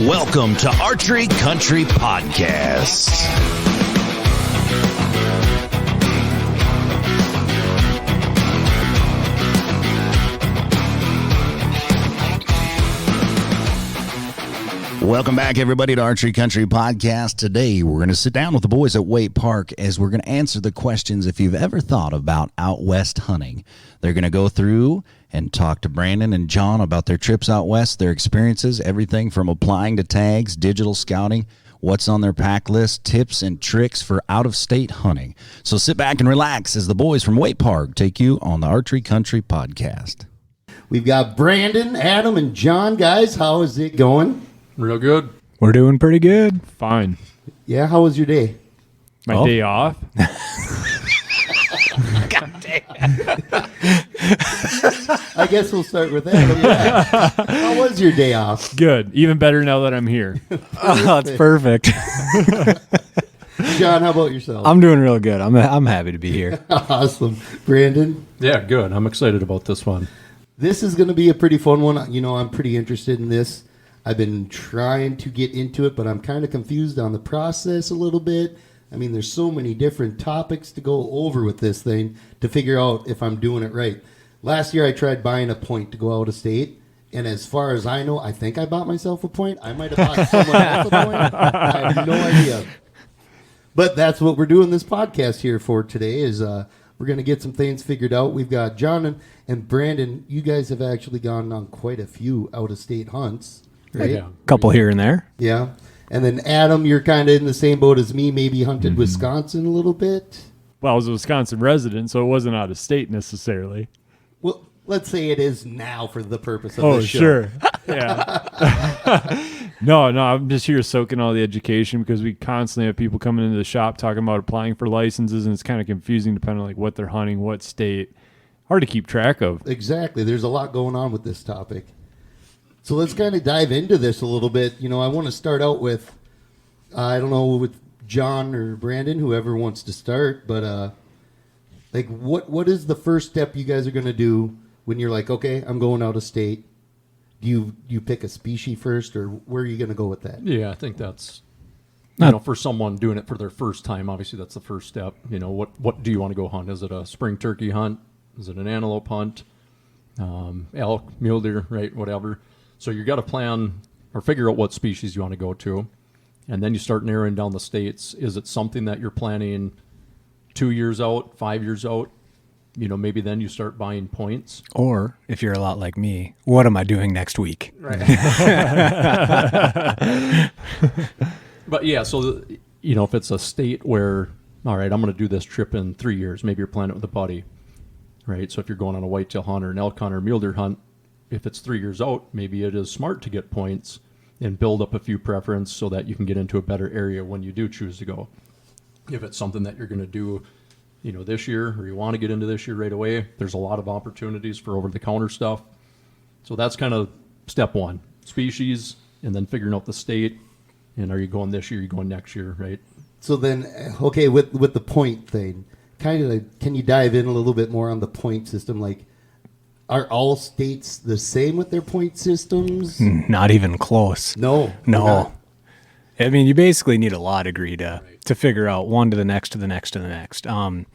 Welcome to Archery Country Podcast. Welcome back, everybody, to Archery Country Podcast. Today, we're going to sit down with the boys at Waite Park as we're going to answer the questions if you've ever thought about out west hunting. They're going to go through and talk to Brandon and Jon about their trips out west, their experiences, everything from applying to tags, digital scouting, what's on their pack list, tips and tricks for out-of-state hunting. So sit back and relax as the boys from Waite Park take you on the Archery Country Podcast. We've got Brandon, Adam, and Jon. Guys, how is it going? Real good. We're doing pretty good. Fine. Yeah, how was your day? My day off? God damn. I guess we'll start with that. Yeah. How was your day off? Good. Even better now that I'm here. Oh, that's perfect. Jon, how about yourself? I'm doing real good. I'm happy to be here. Awesome. Brandon? Yeah, good. I'm excited about this one. This is going to be a pretty fun one. You know, I'm pretty interested in this. I've been trying to get into it, but I'm kind of confused on the process a little bit. I mean, there's so many different topics to go over with this thing to figure out if I'm doing it right. Last year, I tried buying a point to go out of state, and as far as I know, I think I bought myself a point. I might have bought someone else a point. I have no idea. But that's what we're doing this podcast here for today is we're going to get some things figured out. We've got Jon and Brandon. You guys have actually gone on quite a few out-of-state hunts. Right? Yeah. Couple here and there. Yeah. And then Adam, you're kind of in the same boat as me, maybe hunted Wisconsin a little bit. Well, I was a Wisconsin resident, so it wasn't out of state necessarily. Well, let's say it is now for the purpose of Oh, this show. sure. Yeah. No, I'm just here soaking all the education because we constantly have people coming into the shop talking about applying for licenses, and it's kind of confusing depending on like what they're hunting, what state. Hard to keep track of. Exactly. There's a lot going on with this topic. So let's kind of dive into this a little bit. You know, I want to start out with, I don't know, with Jon or Brandon, whoever wants to start, but like what is the first step you guys are going to do when you're like, okay, I'm going out of state? Do you pick a species first, or where are you going to go with that? Yeah, I think that's, for someone doing it for their first time, obviously that's the first step. You know, what do you want to go hunt? Is it a spring turkey hunt? Is it an antelope hunt? Elk, mule deer, right, whatever. So you got to plan or figure out what species you want to go to, and then you start narrowing down the states. Is it something that you're planning 2 years out, 5 years out? You know, maybe then you start buying points. Or, if you're a lot like me, what am I doing next week? Right. But yeah, so, if it's a state where, all right, I'm going to do this trip in 3 years, maybe you're planning it with a buddy, right? So if you're going on a whitetail hunt or an elk hunt or mule deer hunt, if it's 3 years out, maybe it is smart to get points and build up a few preference so that you can get into a better area when you do choose to go. If it's something that you're going to do, this year, or you want to get into this year right away, there's a lot of opportunities for over-the-counter stuff. So that's kind of step one, species, and then figuring out the state. And are you going this year, are you going next year, right? So then, okay, with the point thing, kind of can you dive in a little bit more on the point system? Like, are all states the same with their point systems? Not even close. No. I mean, you basically need a law degree to figure out one to the next to the next to the next. And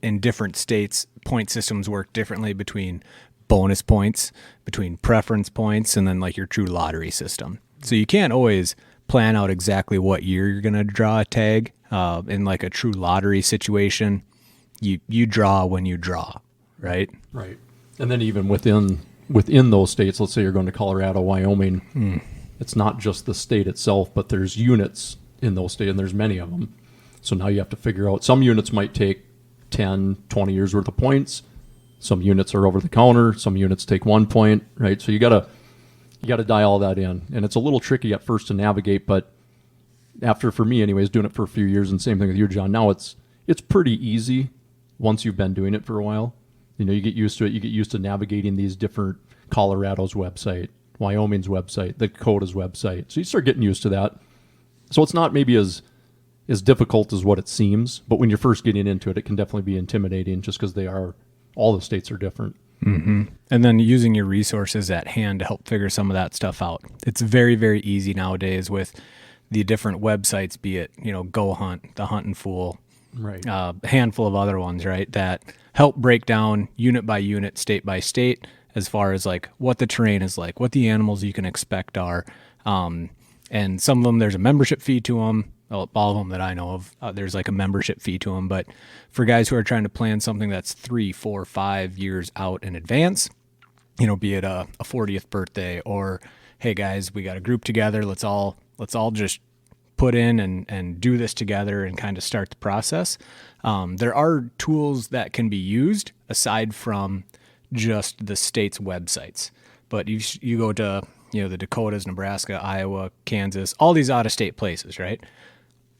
in different states, point systems work differently between bonus points, between preference points, and then like your true lottery system. So you can't always plan out exactly what year you're going to draw a tag. In like a true lottery situation, you draw when you draw. Right. And then even within those states, let's say you're going to Colorado, Wyoming, it's not just the state itself, but there's units in those states, and there's many of them. So now you have to figure out, some units might take 10, 20 years worth of points. Some units are over the counter. Some units take 1 point, right? So you got to dial all that in. And it's a little tricky at first to navigate, but after, for me anyways, doing it for a few years, and same thing with you, Jon, now it's pretty easy once you've been doing it for a while. You get used to it. You get used to navigating these different, Colorado's website, Wyoming's website, the Dakota's website. So you start getting used to that. So it's not maybe as difficult as what it seems, but when you're first getting into it, it can definitely be intimidating just because all the states are different. And then using your resources at hand to help figure some of that stuff out. It's very, very easy nowadays with the different websites, be it, Go Hunt, the Huntin' Fool, Right. a handful of other ones, right, that help break down unit by unit, state by state, as far as like what the terrain is like, what the animals you can expect are. And some of them, there's a membership fee to them. Well, all of them that I know of, there's like a membership fee to them. But for guys who are trying to plan something that's 3, 4, 5 years out in advance, be it a 40th birthday or, hey guys, we got a group together. Let's all just put in and do this together and kind of start the process. There are tools that can be used aside from just the state's websites. But you go to, the Dakotas, Nebraska, Iowa, Kansas, all these out-of-state places, right?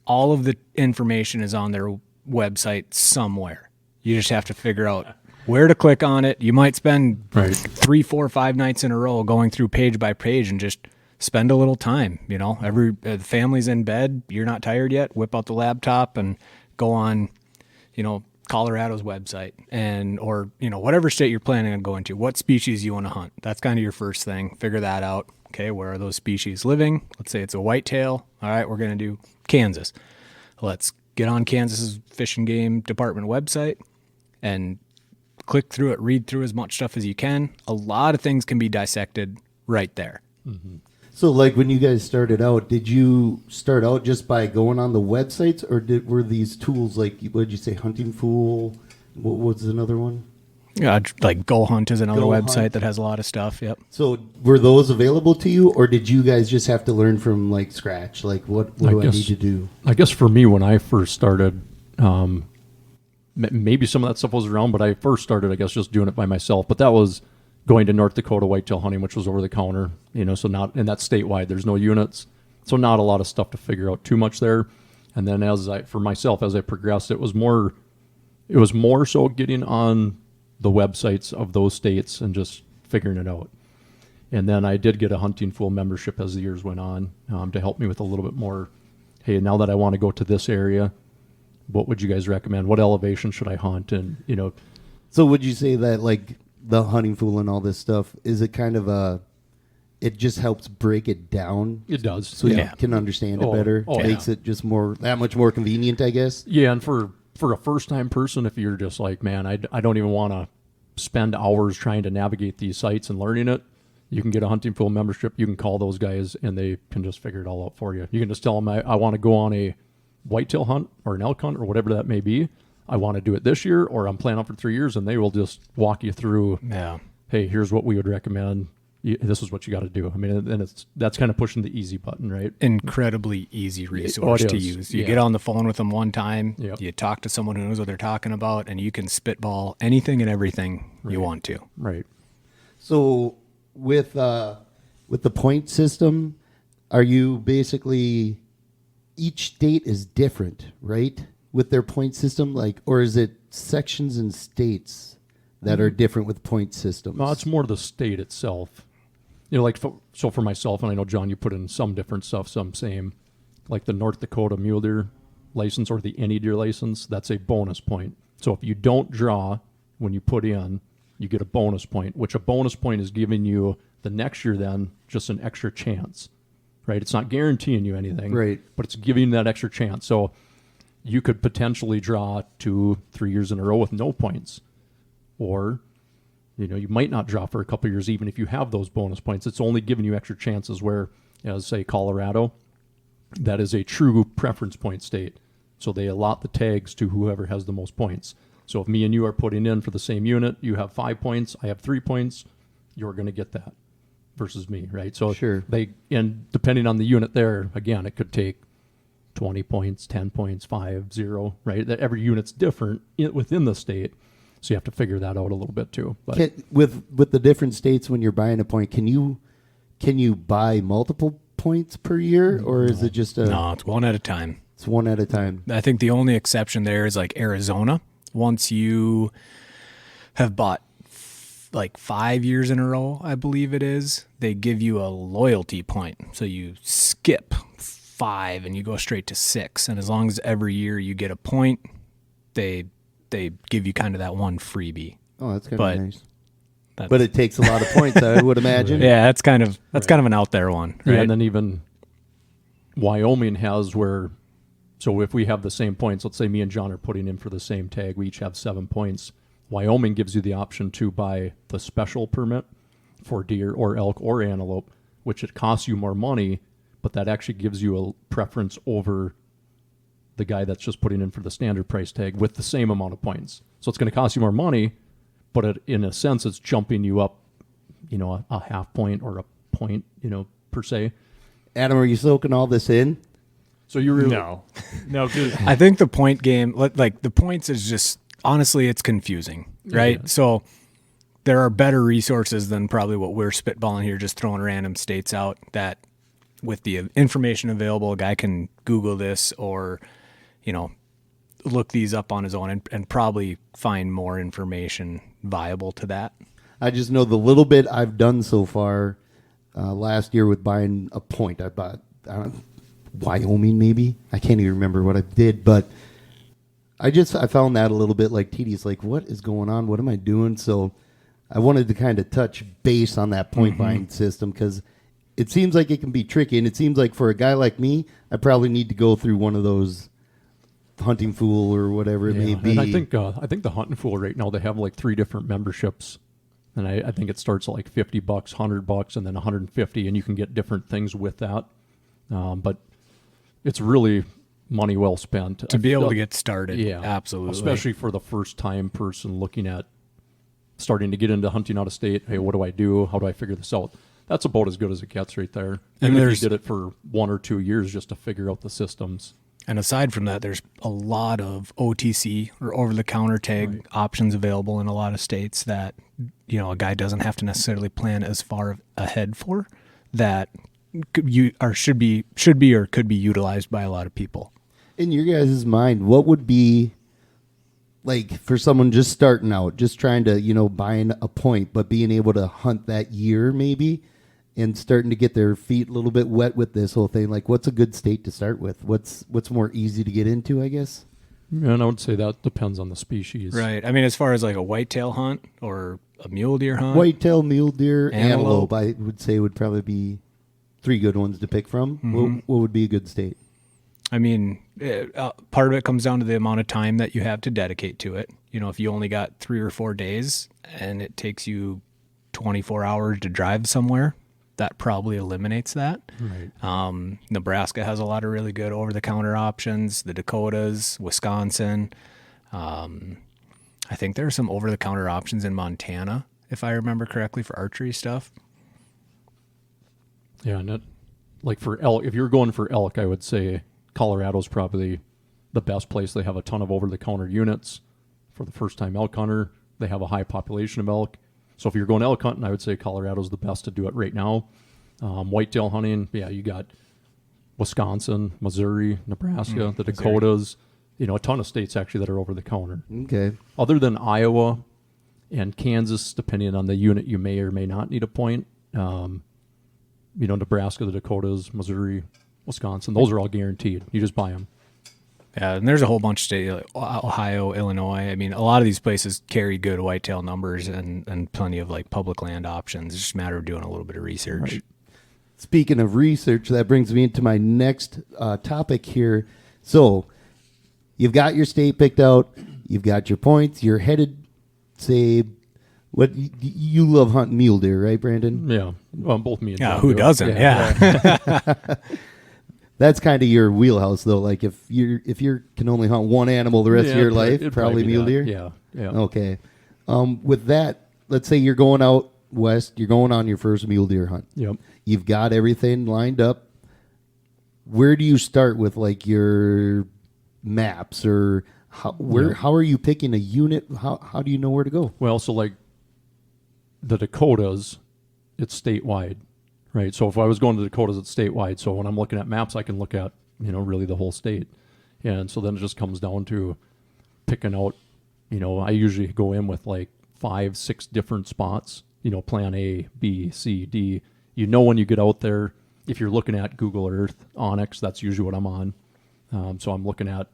All of the information is on their website somewhere. You just have to figure out where to click on it. You might spend 3, 4, 5 nights in a row going through page by page and just spend a little time. The family's in bed, you're not tired yet, whip out the laptop and go on, Colorado's website or whatever state you're planning on going to, what species you want to hunt. That's kind of your first thing. Figure that out. Okay, where are those species living? Let's say it's a whitetail. All right, we're going to do Kansas. Let's get on Kansas's Fish and Game Department website and click through it, read through as much stuff as you can. A lot of things can be dissected right there. Mm-hmm. So, like when you guys started out, did you start out just by going on the websites, or were these tools like, what did you say, Hunting Fool? What was another one? Yeah, like Go Hunt is another Go website Hunt. that has a lot of stuff. Yep. So, were those available to you, or did you guys just have to learn from like scratch? Like, what do I need to do? I guess for me, when I first started, maybe some of that stuff was around, but I first started, I guess, just doing it by myself. But that was going to North Dakota whitetail hunting, which was over the counter, so not, and that's statewide. There's no units, so not a lot of stuff to figure out too much there. And then for myself, as I progressed, it was more so getting on the websites of those states and just figuring it out. And then I did get a Hunting Fool membership as the years went on, to help me with a little bit more. Hey, now that I want to go to this area, what would you guys recommend? What elevation should I hunt? And So, would you say that like the Hunting Fool and all this stuff, is it kind of it just helps break it down? It does. So you can understand it better. Makes it just that much more convenient, I guess. Yeah, and for a first-time person, if you're just like, man, I don't even want to spend hours trying to navigate these sites and learning it, you can get a Hunting Fool membership. You can call those guys, and they can just figure it all out for you. You can just tell them, I want to go on a whitetail hunt or an elk hunt or whatever that may be. I want to do it this year, or I'm planning for 3 years, and they will just walk you through. Yeah. Hey, here's what we would recommend. This is what you got to do. I mean, and that's kind of pushing the easy button, right? Incredibly easy resource to use. You get on the phone with them one time, you talk to someone who knows what they're talking about, and you can spitball anything and everything you want to. Right. So with the point system, are you basically, each state is different, right? With their point system, or is it sections and states that are different with point systems? No, it's more the state itself. So for myself, and I know, John, you put in some different stuff, some same, like the North Dakota mule deer license or the any deer license, that's a bonus point. So if you don't draw when you put in, you get a bonus point, which a bonus point is giving you the next year then just an extra chance, right? It's not guaranteeing you anything, right? But it's giving you that extra chance. So you could potentially draw 2-3 years in a row with no points, or you might not draw for a couple of years even if you have those bonus points. It's only giving you extra chances, where, as say Colorado, that is a true preference point state. So they allot the tags to whoever has the most points. So if me and you are putting in for the same unit, you have 5 points, I have 3 points, you're going to get that versus me, right? So sure. And depending on the unit there, again, it could take 20 points, 10 points, 5, 0, right? That every unit's different within the state. So you have to figure that out a little bit too. But with the different states, when you're buying a point, can you buy multiple points per year, or is it just No, it's one at a time. It's one at a time. I think the only exception there is like Arizona. Once you have bought 5 years in a row, I believe it is, they give you a loyalty point. So you skip 5 and you go straight to 6. And as long as every year you get a point, they give you kind of that one freebie. Oh, that's kind But of nice. But it takes a lot of points, I would imagine. Yeah, that's kind of an out there one, right? Yeah, and then even Wyoming has where, so if we have the same points, let's say me and John are putting in for the same tag, we each have 7 points. Wyoming gives you the option to buy the special permit for deer or elk or antelope, which it costs you more money, but that actually gives you a preference over the guy that's just putting in for the standard price tag with the same amount of points. So it's going to cost you more money, but in a sense, it's jumping you up, a half point or a point, per se. Adam, are you soaking all this in? So you really No, because I think the point game, like the points is just, honestly, it's confusing, right? Yeah. So there are better resources than probably what we're spitballing here, just throwing random states out that with the information available, a guy can Google this or, look these up on his own and probably find more information viable to that. I just know the little bit I've done so far last year with buying a point. I bought Wyoming, maybe. I can't even remember what I did, but I found that a little bit like tedious. Like, what is going on? What am I doing? So I wanted to kind of touch base on that point buying system because it seems like it can be tricky, and it seems like for a guy like me, I probably need to go through one of those Hunting Fool or whatever it may be. And I think the Hunting Fool right now, they have like 3 different memberships. And I think it starts at like $50, $100, and then $150, and you can get different things with that. But it's really money well spent. To be able to get started. Yeah. Absolutely. Especially for the first time person looking at starting to get into hunting out of state. Hey, what do I do? How do I figure this out? That's about as good as it gets right there. And Even if you did it for 1 or 2 years just to figure out the systems. And aside from that, there's a lot of OTC or over-the-counter tag options available in a lot of states that, a guy doesn't have to necessarily plan as far ahead for that should be or could be utilized by a lot of people. In your guys' mind, what would be like for someone just starting out, just trying to, buying a point, but being able to hunt that year maybe and starting to get their feet a little bit wet with this whole thing? Like, what's a good state to start with? What's more easy to get into, I guess? Yeah, and I would say that depends on the species. Right. I mean, as far as like a whitetail hunt or a mule deer hunt. Whitetail, mule deer, Antelope. antelope, I would say would probably be 3 good ones to pick from. What would be a good state? I mean, part of it comes down to the amount of time that you have to dedicate to it. If you only got 3 or 4 days and it takes you 24 hours to drive somewhere, that probably eliminates that. Right. Nebraska has a lot of really good over-the-counter options. The Dakotas, Wisconsin. I think there are some over-the-counter options in Montana, if I remember correctly, for archery stuff. Yeah, and like for elk, if you're going for elk, I would say Colorado's probably the best place. They have a ton of over-the-counter units. For the first-time elk hunter, they have a high population of elk. So if you're going elk hunting, I would say Colorado's the best to do it right now. Whitetail hunting, you got Wisconsin, Missouri, Nebraska, the Dakotas, a ton of states actually that are over the counter. Okay. Other than Iowa and Kansas, depending on the unit, you may or may not need a point. Nebraska, the Dakotas, Missouri, Wisconsin, those are all guaranteed. You just buy them. Yeah, and there's a whole bunch of states, like Ohio, Illinois. I mean, a lot of these places carry good whitetail numbers and plenty of like public land options. It's just a matter of doing a little bit of research. Right. Speaking of research, that brings me into my next topic here. So you've got your state picked out. You've got your points. You're headed, say, what you love hunting mule deer, right, Brandon? Yeah, well, both me and Yeah, John who do. doesn't? Yeah. That's kind of your wheelhouse, though. Like if you can only hunt one animal the rest of your life, it'd probably be mule that. deer. Yeah. Okay. With that, let's say you're going out west. You're going on your first mule deer hunt. Yep. You've got everything lined up. Where do you start with like your maps or how are you picking a unit? How do you know where to go? Well, so like the Dakotas, it's statewide, right? So if I was going to the Dakotas, it's statewide. So when I'm looking at maps, I can look at, really the whole state. And so then it just comes down to picking out, I usually go in with like 5-6 different spots, plan A, B, C, D. When you get out there, if you're looking at Google Earth, Onyx, that's usually what I'm on. So I'm looking at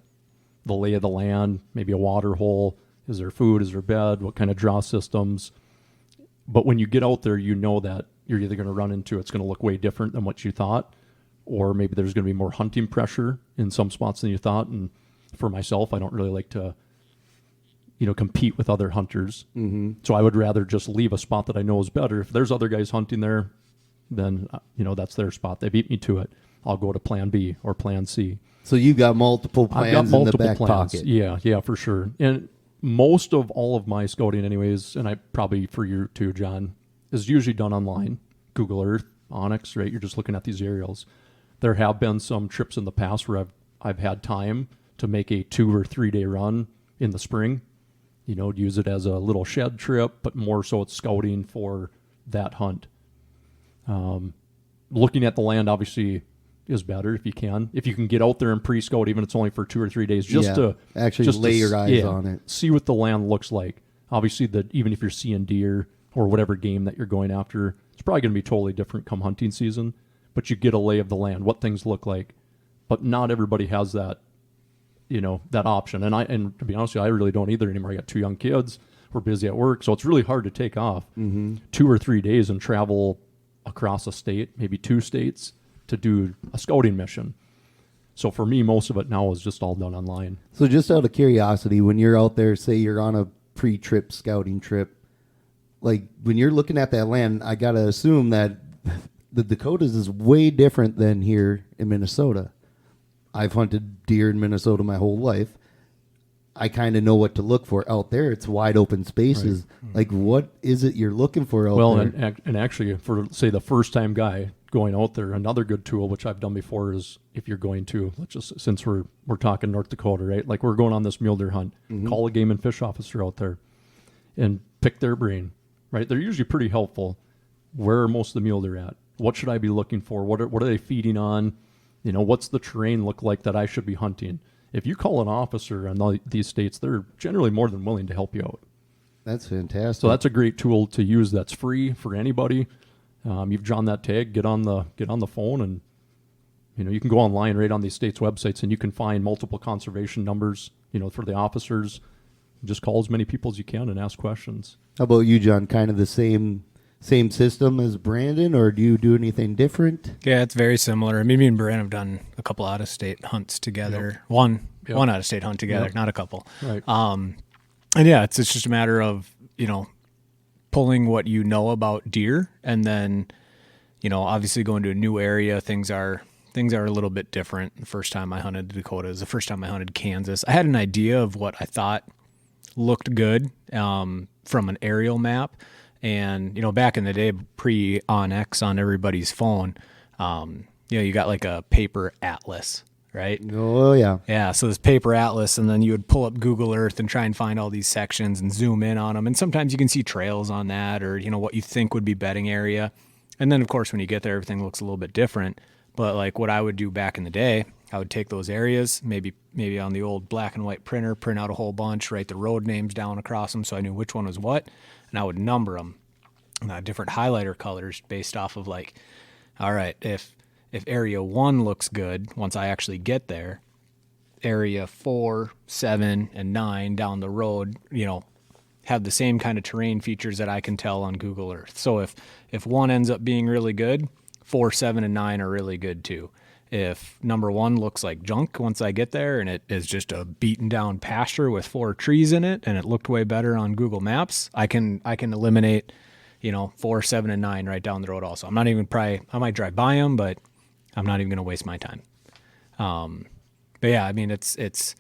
the lay of the land, maybe a water hole. Is there food? Is there bed? What kind of draw systems? But when you get out there, you know that you're either going to run into it's going to look way different than what you thought, or maybe there's going to be more hunting pressure in some spots than you thought. And for myself, I don't really like to, compete with other hunters. Mm-hmm. So I would rather just leave a spot that I know is better. If there's other guys hunting there, then, that's their spot. They beat me to it. I'll go to plan B or plan C. So you've got multiple plans I've got multiple in the back plans. pocket. Yeah, for sure. And most of all of my scouting anyways, and I probably for you too, John, is usually done online. Google Earth, Onyx, right? You're just looking at these aerials. There have been some trips in the past where I've had time to make a 2 or 3 day run in the spring. Use it as a little shed trip, but more so it's scouting for that hunt. Looking at the land obviously is better if you can. If you can get out there and pre-scout, even if it's only for 2 or 3 days, just to actually lay your eyes on it. See what the land looks like. Obviously, even if you're seeing deer or whatever game that you're going after, it's probably going to be totally different come hunting season. But you get a lay of the land, what things look like. But not everybody has that, that option. And to be honest with you, I really don't either anymore. I got 2 young kids. We're busy at work, so it's really hard to take off 2 or 3 days and travel across a state, maybe 2 states, to do a scouting mission. So for me, most of it now is just all done online. So just out of curiosity, when you're out there, say you're on a pre-trip scouting trip, like when you're looking at that land, I got to assume that the Dakotas is way different than here in Minnesota. I've hunted deer in Minnesota my whole life. I kind of know what to look for out there. It's wide open spaces. Right. Like, what is it you're looking for out there? Well, and actually, for, say, the first-time guy going out there, another good tool, which I've done before, is if you're going to, since we're talking North Dakota, right? Like, we're going on this mule deer hunt. Call a game and fish officer out there and pick their brain, right? They're usually pretty helpful. Where are most of the mule deer at? What should I be looking for? What are they feeding on? What's the terrain look like that I should be hunting? If you call an officer in these states, they're generally more than willing to help you out. That's fantastic. So that's a great tool to use. That's free for anybody. You've drawn that tag. Get on the phone, and you can go online right on these states' websites, and you can find multiple conservation numbers. For the officers, just call as many people as you can and ask questions. How about you, John? Kind of the same system as Brandon, or do you do anything different? Yeah, it's very similar. I mean, me and Brandon have done a couple out-of-state hunts together. Yep. One out-of-state hunt together, yep. Not a couple. Right. And yeah, it's just a matter of, pulling what you know about deer, and then, obviously going to a new area, things are a little bit different. The first time I hunted the Dakotas, the first time I hunted Kansas, I had an idea of what I thought looked good from an aerial map. And, back in the day, pre-Onyx on everybody's phone, you got like a paper atlas, right? Oh, yeah. Yeah, so this paper atlas, and then you would pull up Google Earth and try and find all these sections and zoom in on them. And sometimes you can see trails on that, or, what you think would be bedding area. And then, of course, when you get there, everything looks a little bit different. But, like, what I would do back in the day, I would take those areas, maybe on the old black and white printer, print out a whole bunch, write the road names down across them so I knew which one was what, and I would number them, different highlighter colors based off of, like, all right, if area 1 looks good once I actually get there, area 4, 7, and 9 down the road, have the same kind of terrain features that I can tell on Google Earth. So if 1 ends up being really good, 4, 7, and 9 are really good too. If number 1 looks like junk once I get there and it is just a beaten down pasture with 4 trees in it and it looked way better on Google Maps, I can eliminate, 4, 7, and 9 right down the road also. I might drive by them, but I'm not even going to waste my time. But yeah, I mean, it's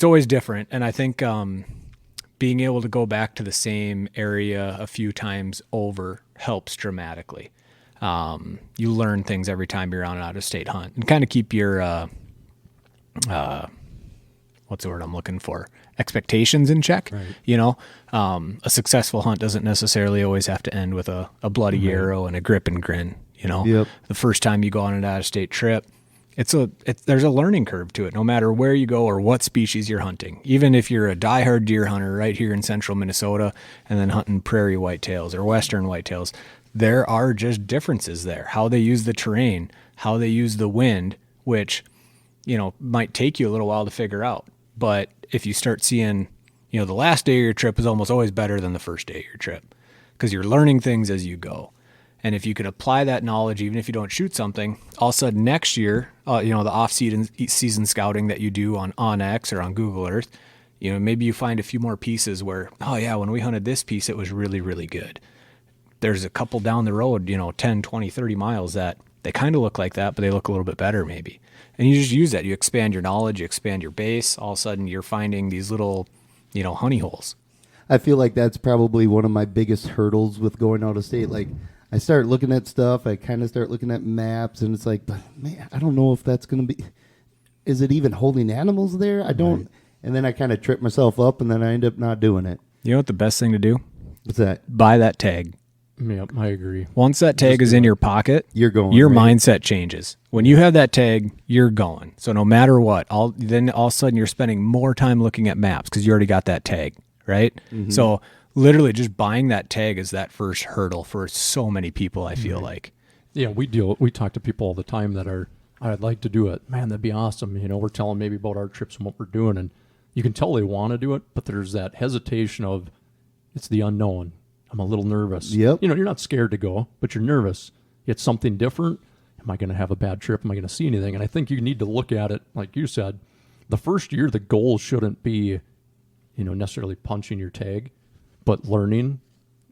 always different. And I think being able to go back to the same area a few times over helps dramatically. You learn things every time you're on an out-of-state hunt, and kind of keep your what's the word I'm looking for? Expectations in check. Right. A successful hunt doesn't necessarily always have to end with a bloody arrow and a grip and grin. Yep. The first time you go on an out-of-state trip, there's a learning curve to it, no matter where you go or what species you're hunting. Even if you're a diehard deer hunter right here in central Minnesota and then hunting prairie whitetails or western whitetails, there are just differences there. How they use the terrain, how they use the wind, which, might take you a little while to figure out. But if you start seeing, the last day of your trip is almost always better than the first day of your trip. because you're learning things as you go. And if you can apply that knowledge, even if you don't shoot something, all of a sudden next year, the off-season scouting that you do on OnX or on Google Earth, maybe you find a few more pieces where, oh yeah, when we hunted this piece, it was really, really good. There's a couple down the road, 10, 20, 30 miles that they kind of look like that, but they look a little bit better maybe. And you just use that. You expand your knowledge, you expand your base. All of a sudden you're finding these little, honey holes. I feel like that's probably one of my biggest hurdles with going out of state. Like, I start looking at stuff, I kind of start looking at maps, and it's like, but man, I don't know if that's going to be, is it even holding animals there? I don't, and then I kind of trip myself up, and then I end up not doing it. You know what the best thing to do? What's that? Buy that tag. Yep, I agree. Once that tag is in your pocket, you're going. Your right? mindset changes. When you have that tag, you're going. So no matter what, then all of a sudden you're spending more time looking at maps because you already got that tag, right? Mm-hmm. So literally just buying that tag is that first hurdle for so many people, I feel like. Yeah, we talk to people all the time that are, I'd like to do it. Man, that'd be awesome. We're telling maybe about our trips and what we're doing, and you can tell they want to do it, but there's that hesitation of, it's the unknown. I'm a little nervous. Yep. You're not scared to go, but you're nervous. It's something different. Am I going to have a bad trip? Am I going to see anything? And I think you need to look at it, like you said, the first year, the goal shouldn't be, necessarily punching your tag, but learning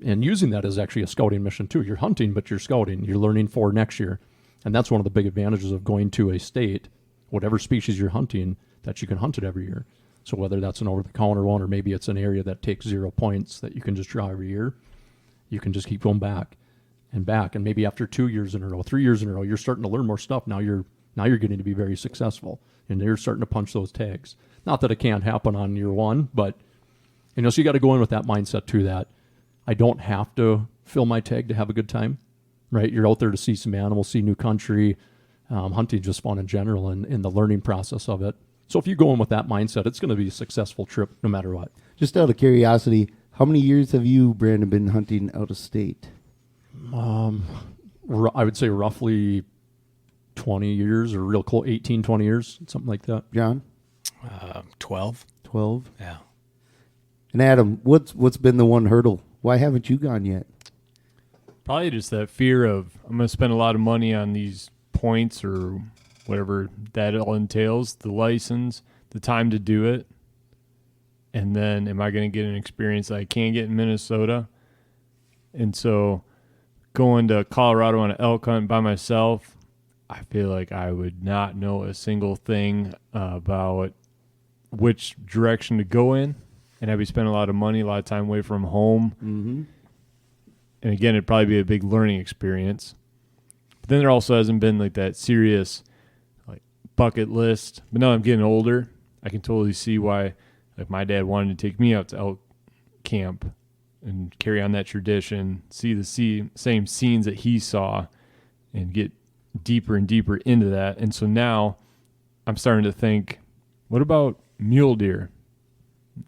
and using that as actually a scouting mission too. You're hunting, but you're scouting. You're learning for next year. And that's one of the big advantages of going to a state, whatever species you're hunting, that you can hunt it every year. So whether that's an over-the-counter one or maybe it's an area that takes 0 points that you can just draw every year, you can just keep going back. And maybe after 2 years in a row, 3 years in a row, you're starting to learn more stuff. Now you're getting to be very successful, and you're starting to punch those tags. Not that it can't happen on year one, but so you got to go in with that mindset too. That I don't have to fill my tag to have a good time, right? You're out there to see some animals, see new country. Hunting just fun in general, and in the learning process of it. So if you go in with that mindset, it's going to be a successful trip no matter what. Just out of curiosity, how many years have you, Brandon, been hunting out of state? I would say roughly 20 years or real close, 18, 20 years, something like that. John? 12. 12? Yeah. And Adam, what's been the one hurdle? Why haven't you gone yet? Probably just that fear of, I'm going to spend a lot of money on these points or whatever that all entails, the license, the time to do it. And then am I going to get an experience that I can't get in Minnesota? And so going to Colorado on an elk hunt by myself, I feel like I would not know a single thing about which direction to go in. And I'd be spending a lot of money, a lot of time away from home. Mm-hmm. And again, it'd probably be a big learning experience. But then there also hasn't been like that serious like bucket list. But now I'm getting older, I can totally see why like my dad wanted to take me out to elk camp and carry on that tradition, see the same scenes that he saw and get deeper and deeper into that. And so now I'm starting to think, what about mule deer?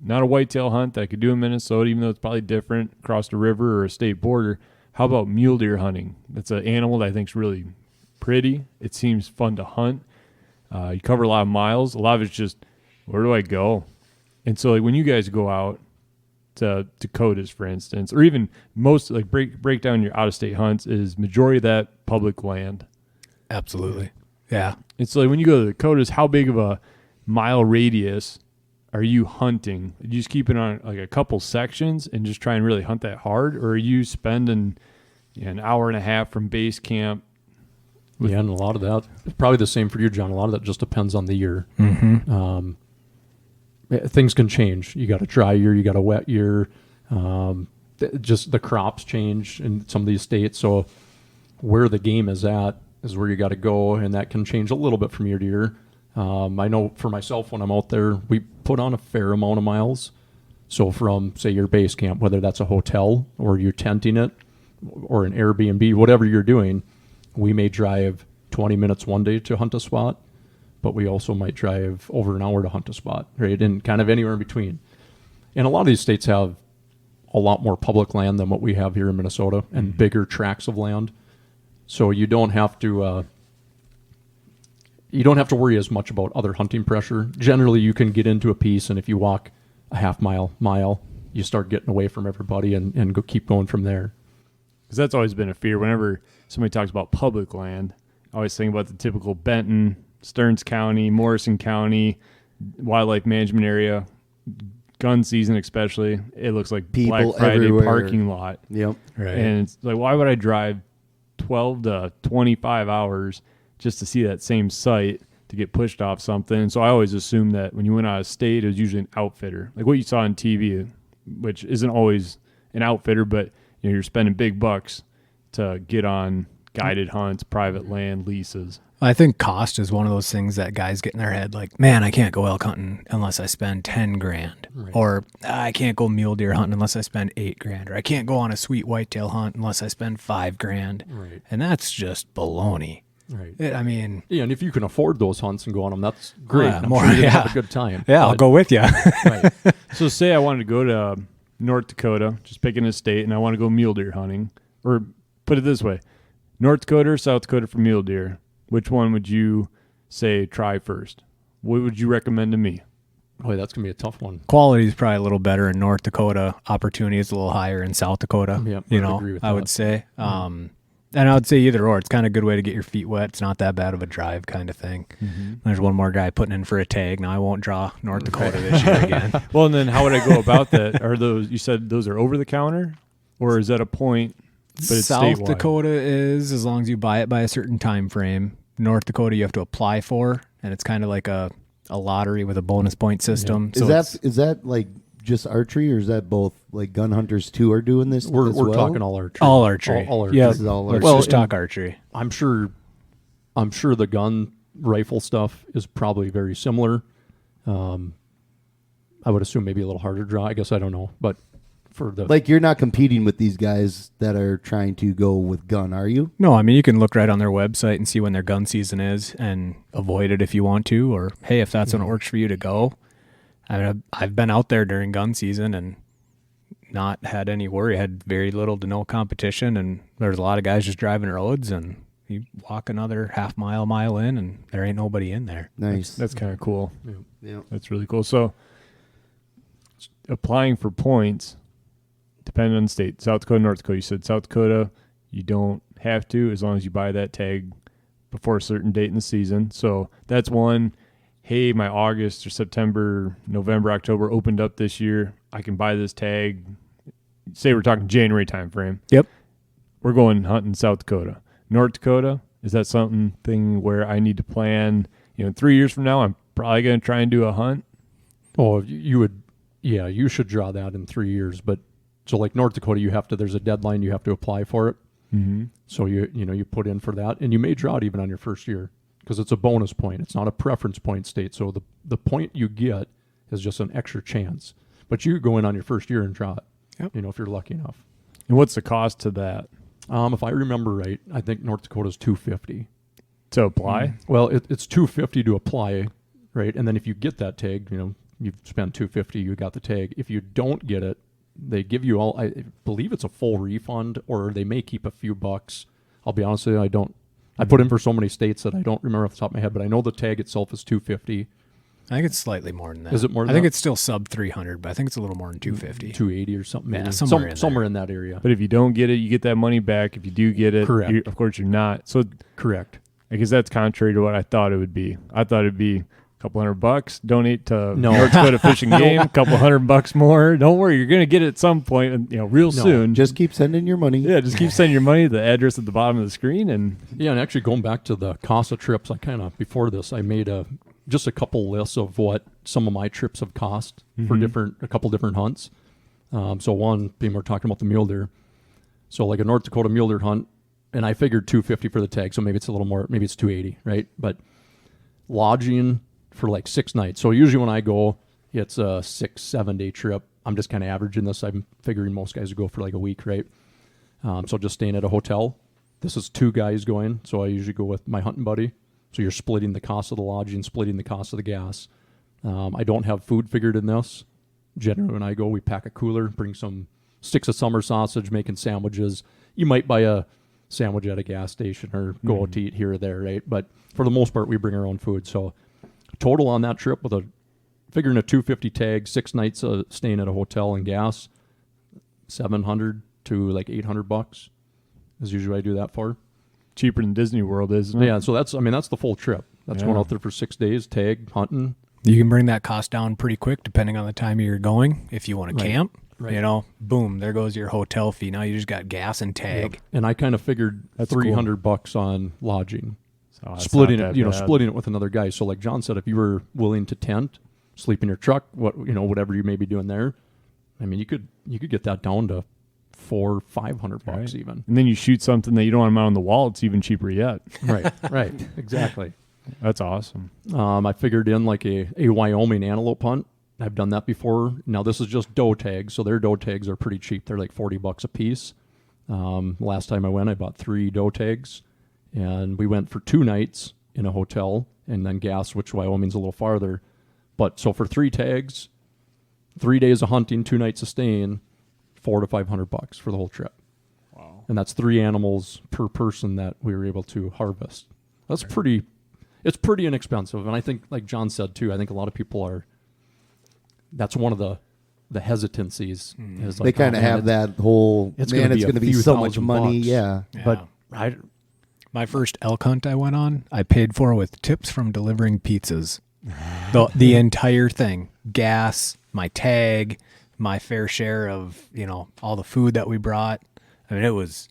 Not a whitetail hunt that I could do in Minnesota, even though it's probably different across the river or a state border. How about mule deer hunting? That's an animal that I think is really pretty. It seems fun to hunt. You cover a lot of miles. A lot of it's just, where do I go? And so like when you guys go out to Dakotas, for instance, or even most like break down your out-of-state hunts, is majority of that public land. Absolutely. Yeah. It's like when you go to the Dakotas, how big of a mile radius are you hunting? You just keep it on like a couple sections and just try and really hunt that hard? Or are you spending an hour and a half from base camp? Yeah, and a lot of that, probably the same for you, John. A lot of that just depends on the year. Mm-hmm. Things can change. You got a dry year, you got a wet year. Just the crops change in some of these states. So where the game is at is where you got to go, and that can change a little bit from year to year. I know for myself, when I'm out there, we put on a fair amount of miles. So from, say, your base camp, whether that's a hotel or you're tenting it or an Airbnb, whatever you're doing, we may drive 20 minutes one day to hunt a spot, but we also might drive over an hour to hunt a spot, right? And kind of anywhere in between. And a lot of these states have a lot more public land than what we have here in Minnesota, and bigger tracts of land. So you don't have to worry as much about other hunting pressure. Generally, you can get into a piece, and if you walk a half mile, you start getting away from everybody and keep going from there. Because that's always been a fear. Whenever somebody talks about public land, I always think about the typical Benton, Stearns County, Morrison County, wildlife management area, gun season especially. It looks like People Black Friday everywhere. parking lot. Yep. Right. And it's like, why would I drive 12 to 25 hours just to see that same site to get pushed off something? And so I always assumed that when you went out of state, it was usually an outfitter, like what you saw on TV, which isn't always an outfitter, but you're spending big bucks to get on guided hunts, private land, leases. I think cost is one of those things that guys get in their head, like, man, I can't go elk hunting unless I spend 10 grand. Right. Or I can't go mule deer hunting unless I spend 8 grand. Or I can't go on a sweet whitetail hunt unless I spend 5 grand. Right. And that's just baloney. Right. I mean, Yeah, and if you can afford those hunts and go on them, that's great. Yeah, I'm more- sure you're gonna yeah. have a good time. yeah, I'll But- go with you. Right. So say I wanted to go to North Dakota, just picking a state, and I want to go mule deer hunting. Or put it this way, North Dakota or South Dakota for mule deer, which one would you say try first? What would you recommend to me? Boy, that's gonna be a tough one. Quality is probably a little better in North Dakota. Opportunity is a little higher in South Dakota. Yeah, you I know, agree with I that. would say. And I would say either or. It's kind of a good way to get your feet wet. It's not that bad of a drive kind of thing. There's one more guy putting in for a tag. Now I won't draw North Dakota this year again. Well, and then how would I go about that? Are those, you said those are over the counter, or is that a point? But it's South statewide? Dakota is, as long as you buy it by a certain time frame. North Dakota you have to apply for, and it's kind of like a lottery with a bonus point system. So Is that like just archery, or is that both? Like gun hunters too are doing this. We're as well? talking all archery. all archery. All archery. Yeah, This is all let's archery. just talk archery. I'm sure the gun rifle stuff is probably very similar. I would assume maybe a little harder to draw. I guess I don't know, but for the Like you're not competing with these guys that are trying to go with gun, are you? No, I mean, you can look right on their website and see when their gun season is and avoid it if you want to, or hey, if that's when it works for you to go. I mean, I've been out there during gun season and not had any worry. Had very little to no competition, and there's a lot of guys just driving roads, and you walk another half mile in, and there ain't nobody in there. Nice. That's kind of cool. yeah. That's really cool. So applying for points, depending on the state, South Dakota, North Dakota. You said South Dakota, you don't have to as long as you buy that tag before a certain date in the season. So that's one. Hey, my August or September, November, October opened up this year. I can buy this tag. Say we're talking January time frame. Yep. We're going hunting South Dakota. North Dakota, is that something where I need to plan, 3 years from now, I'm probably going to try and do a hunt? Oh, you would, yeah, you should draw that in 3 years. But so like North Dakota, there's a deadline, you have to apply for it. Mm-hmm. So you put in for that, and you may draw it even on your first year because it's a bonus point. It's not a preference point state. So the point you get is just an extra chance. But you go in on your first year and draw it. Yep. If you're lucky enough. And what's the cost to that If I remember right, I think North Dakota's $250. to apply? Well, it's $250 to apply, right? And then if you get that tag, you've spent $250, you got the tag. If you don't get it, they give you all. I believe it's a full refund, or they may keep a few bucks. I'll be honest with you, I put in for so many states that I don't remember off the top of my head, but I know the tag itself is $250. I think it's slightly more than that. Is it more than I think that? it's still sub 300, but I think it's a little more than 250. $280 or something. Yeah, maybe. somewhere in in that area. But if you don't get it, you get that money back. If you do get it, Correct. of course you're not. So Correct. I guess that's contrary to what I thought it would be. I thought it'd be a couple $100, donate to No. North Dakota Fishing Game, a couple $100 more. Don't worry, you're going to get it at some point, real soon. Just keep sending your money. Yeah, just keep sending your money to the address at the bottom of the screen. And Yeah, and actually going back to the cost of trips, before this, I made just a couple lists of what some of my trips have cost for a couple different hunts. So one being we're talking about the mule deer. So like a North Dakota mule deer hunt, and I figured $250 for the tag, so maybe it's a little more, maybe it's $280, right? But lodging for like 6 nights. So usually when I go, it's a 6-7 day trip. I'm just kind of averaging this. I'm figuring most guys would go for like a week, right? So just staying at a hotel. This is 2 guys going, so I usually go with my hunting buddy. So you're splitting the cost of the lodging, splitting the cost of the gas. I don't have food figured in this. Generally, when I go, we pack a cooler, bring some sticks of summer sausage, making sandwiches. You might buy a sandwich at a gas station or go out to eat here or there, right? But for the most part, we bring our own food. So total on that trip with a figuring a 250 tag, 6 nights staying at a hotel and gas, $700 to like $800 is usually what I do that for. Cheaper than Disney World, isn't it? Yeah, so that's the full trip. That's going out there for 6 days, tag, hunting. You can bring that cost down pretty quick depending on the time you're going. If you want to camp, Right. Boom, there goes your hotel fee. Now you just got gas and tag. Yep. And I kind of figured That's $300 on lodging, So it's splitting not it, that bad. splitting it with another guy. So like John said, if you were willing to tent, sleep in your truck, whatever you may be doing there, I mean, you could get that down to $400-500 Right. even. And then you shoot something that you don't want to mount on the wall. It's even cheaper yet. Right, exactly. That's awesome. I figured in like a Wyoming antelope hunt. I've done that before. Now this is just doe tags, so their doe tags are pretty cheap. They're like $40 a piece. Last time I went, I bought 3 doe tags, and we went for 2 nights in a hotel, and then gas, which Wyoming's a little farther. But so for 3 tags, 3 days of hunting, 2 nights of staying, $400 to $500 for the whole trip. Wow. And that's 3 animals per person that we were able to harvest. That's pretty. It's pretty inexpensive, and I think, like John said too, I think a lot of people are. That's one of the hesitancies. Is They like, kind of have that whole, it's man, gonna it's be a going to be few so much thousand money. bucks. Yeah. But my first elk hunt I went on, I paid for with tips from delivering pizzas. The entire thing, gas, my tag, my fair share of all the food that we brought. I mean, it was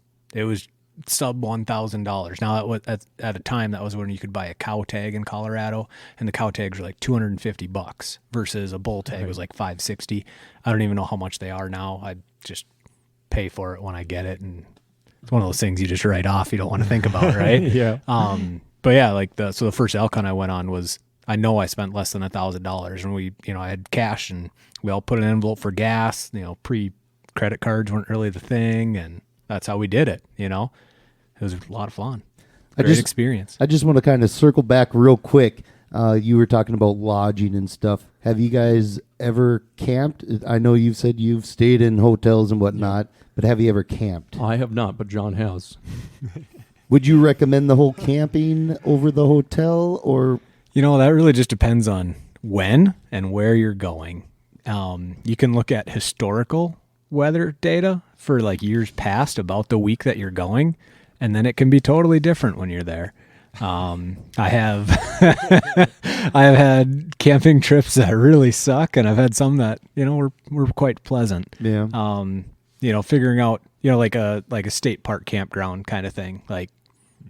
sub $1,000. Now that was at a time that was when you could buy a cow tag in Colorado, and the cow tags were like $250 versus a bull tag was like $560. I don't even know how much they are now. I just pay for it when I get it, and it's one of those things you just write off. You don't want to think about, right? Yeah. But yeah, so the first elk hunt I went on was, I know I spent less than $1,000, and we, I had cash, and we all put an envelope for gas. Pre-credit cards weren't really the thing, and that's how we did it. It was a lot of fun. Great experience. I just want to kind of circle back real quick. You were talking about lodging and stuff. Have you guys ever camped? I know you've said you've stayed in hotels and whatnot, but have you ever camped? I have not, but John has. Would you recommend the whole camping over the hotel, or? That really just depends on when and where you're going. You can look at historical weather data for like years past about the week that you're going, and then it can be totally different when you're there. I have I have had camping trips that really suck, and I've had some that were quite pleasant. Yeah. Figuring out like a state park campground kind of thing. Like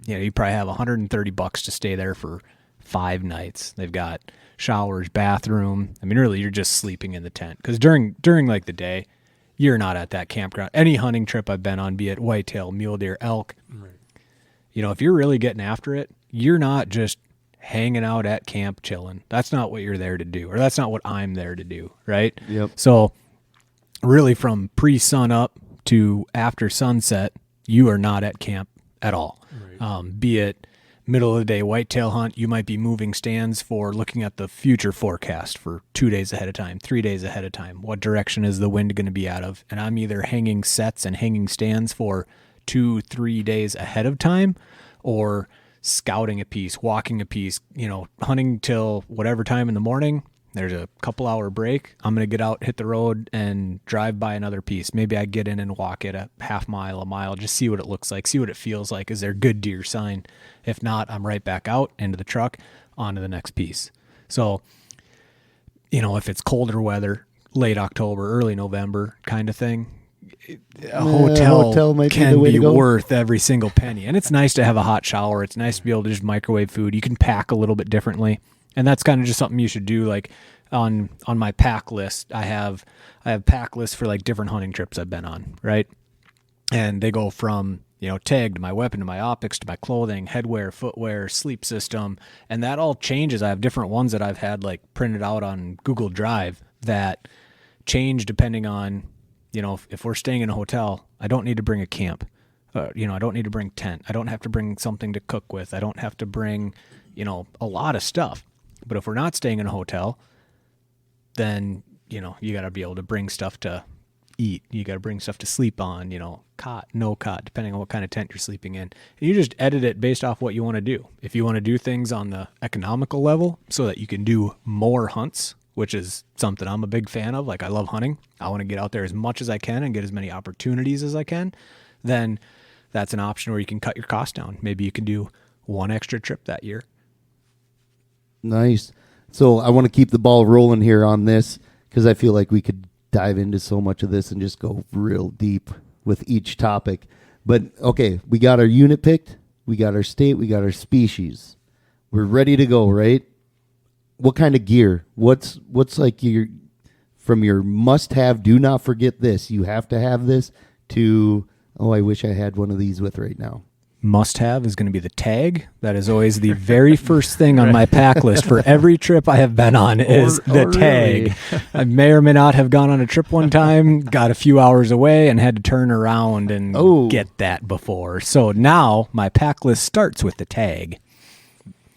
you probably have $130 to stay there for 5 nights. They've got showers, bathroom. I mean, really, you're just sleeping in the tent, because during like the day, you're not at that campground. Any hunting trip I've been on, be it whitetail, mule deer, elk, right. If you're really getting after it, you're not just hanging out at camp chilling. That's not what you're there to do, or that's not what I'm there to do, right? Yep. So really, from pre-sun up to after sunset, you are not at camp at all. Right. Be it middle of the day whitetail hunt, you might be moving stands for looking at the future forecast for 2 days ahead of time, 3 days ahead of time. What direction is the wind going to be out of? And I'm either hanging sets and hanging stands for 2-3 days ahead of time, or scouting a piece, walking a piece, hunting till whatever time in the morning. There's a couple hour break. I'm going to get out, hit the road, and drive by another piece. Maybe I get in and walk it a half mile, a mile, just see what it looks like, see what it feels like. Is there good deer sign? If not, I'm right back out into the truck, on to the next piece. So, if it's colder weather, late October, early November kind of thing, a hotel might can be be worth every single penny. And it's nice to have a hot shower. It's nice to be able to just microwave food. You can pack a little bit differently. And that's kind of just something you should do. Like on my pack list, I have pack lists for like different hunting trips I've been on, right? And they go from, tag to my weapon, to my optics, to my clothing, headwear, footwear, sleep system. And that all changes. I have different ones that I've had like printed out on Google Drive that change depending on, if we're staying in a hotel, I don't need to bring a camp. I don't need to bring tent. I don't have to bring something to cook with. I don't have to bring, a lot of stuff. But if we're not staying in a hotel, then, you got to be able to bring stuff to eat. You got to bring stuff to sleep on, cot, no cot, depending on what kind of tent you're sleeping in. And you just edit it based off what you want to do. If you want to do things on the economical level so that you can do more hunts which is something I'm a big fan of. Like, I love hunting. I want to get out there as much as I can and get as many opportunities as I can. Then that's an option where you can cut your cost down. Maybe you can do one extra trip that year. Nice. So I want to keep the ball rolling here on this because I feel like we could dive into so much of this and just go real deep with each topic. But okay, we got our unit picked, we got our state, we got our species. We're ready to go, right? What kind of gear? What's like your from your must-have, do not forget this, you have to have this, to, oh, I wish I had one of these with right now. Must-have is going to be the tag. That is always the very first thing on my pack list for every trip I have been on is the tag. Really? I may or may not have gone on a trip one time, got a few hours away, and had to turn around and get that before. So now my pack list starts with the tag.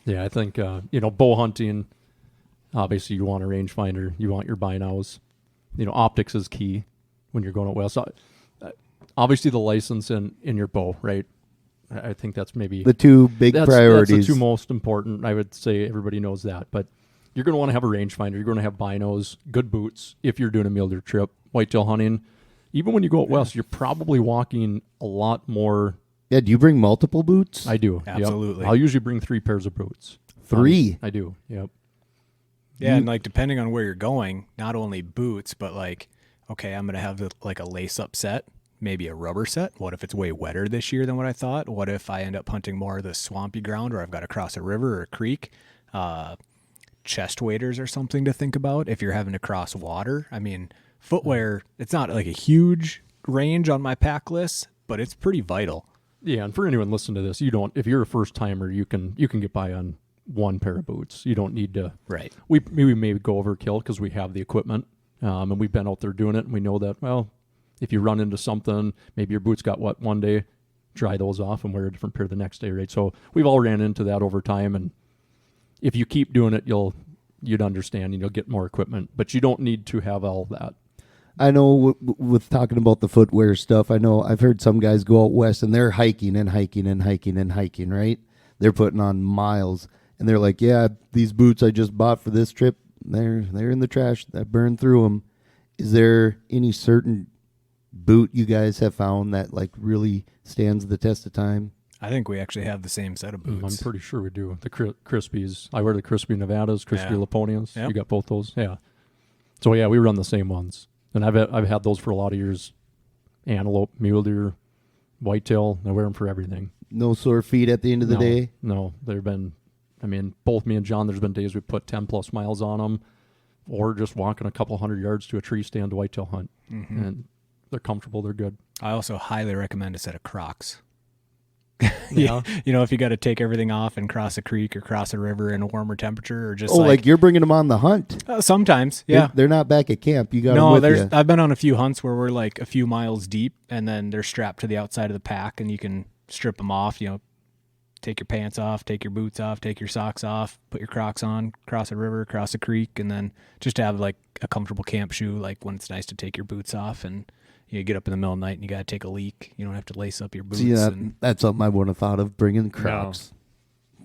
Yeah, I think, bow hunting, obviously you want a rangefinder, you want your binos. Optics is key when you're going out west. Obviously the license in your bow, right? I think that's maybe The two big priorities. That's the two most important. I would say everybody knows that. But you're going to want to have a rangefinder. You're going to have binos, good boots if you're doing a mule deer trip, whitetail hunting. Even when you go out west, you're probably walking a lot more. Yeah, do you bring multiple boots? I do. Yep. Absolutely. I'll usually bring 3 pairs of boots. 3? I do. Yep. Yeah, and like depending on where you're going, not only boots, but like, okay, I'm going to have like a lace-up set. Maybe a rubber set. What if it's way wetter this year than what I thought? What if I end up hunting more of the swampy ground where I've got to cross a river or a creek? Chest waders are something to think about if you're having to cross water. I mean, footwear, it's not like a huge range on my pack list, but it's pretty vital. Yeah, and for anyone listening to this, if you're a first timer, you can get by on 1 pair of boots. You don't need to. Right. We may go overkill because we have the equipment, and we've been out there doing it, and we know that, well, if you run into something, maybe your boots got wet one day, dry those off and wear a different pair the next day, right? So we've all ran into that over time, and if you keep doing it, you'd understand, and you'll get more equipment, but you don't need to have all that. I know with talking about the footwear stuff, I know I've heard some guys go out west and they're hiking and hiking and hiking and hiking, right? They're putting on miles, and they're like, yeah, these boots I just bought for this trip, they're in the trash. I burned through them. Is there any certain boot you guys have found that like really stands the test of time? I think we actually have the same set of boots. I'm pretty sure we do. The Crispies. I wear the Crispy Nevadas, Crispy Laponians. Yep. You got both those? Yeah. So yeah, we run the same ones. And I've had those for a lot of years. Antelope, mule deer, whitetail. I wear them for everything. No sore feet at the end of the day? No. Both me and John, there's been days we put 10 plus miles on them, or just walking a couple hundred yards to a tree stand to whitetail hunt. Mm-hmm. And they're comfortable. They're good. I also highly recommend a set of Crocs. Yeah. If you got to take everything off and cross a creek or cross a river in a warmer temperature, or just like you're bringing them on the hunt. Sometimes, yeah. They're not back at camp. You got them with you. I've been on a few hunts where we're like a few miles deep, and then they're strapped to the outside of the pack, and you can strip them off. Take your pants off, take your boots off, take your socks off, put your Crocs on, cross a river, cross a creek, and then just have like a comfortable camp shoe, like when it's nice to take your boots off and you get up in the middle of the night and you got to take a leak. You don't have to lace up your boots. See, that's something I wouldn't have thought of, bringing Crocs.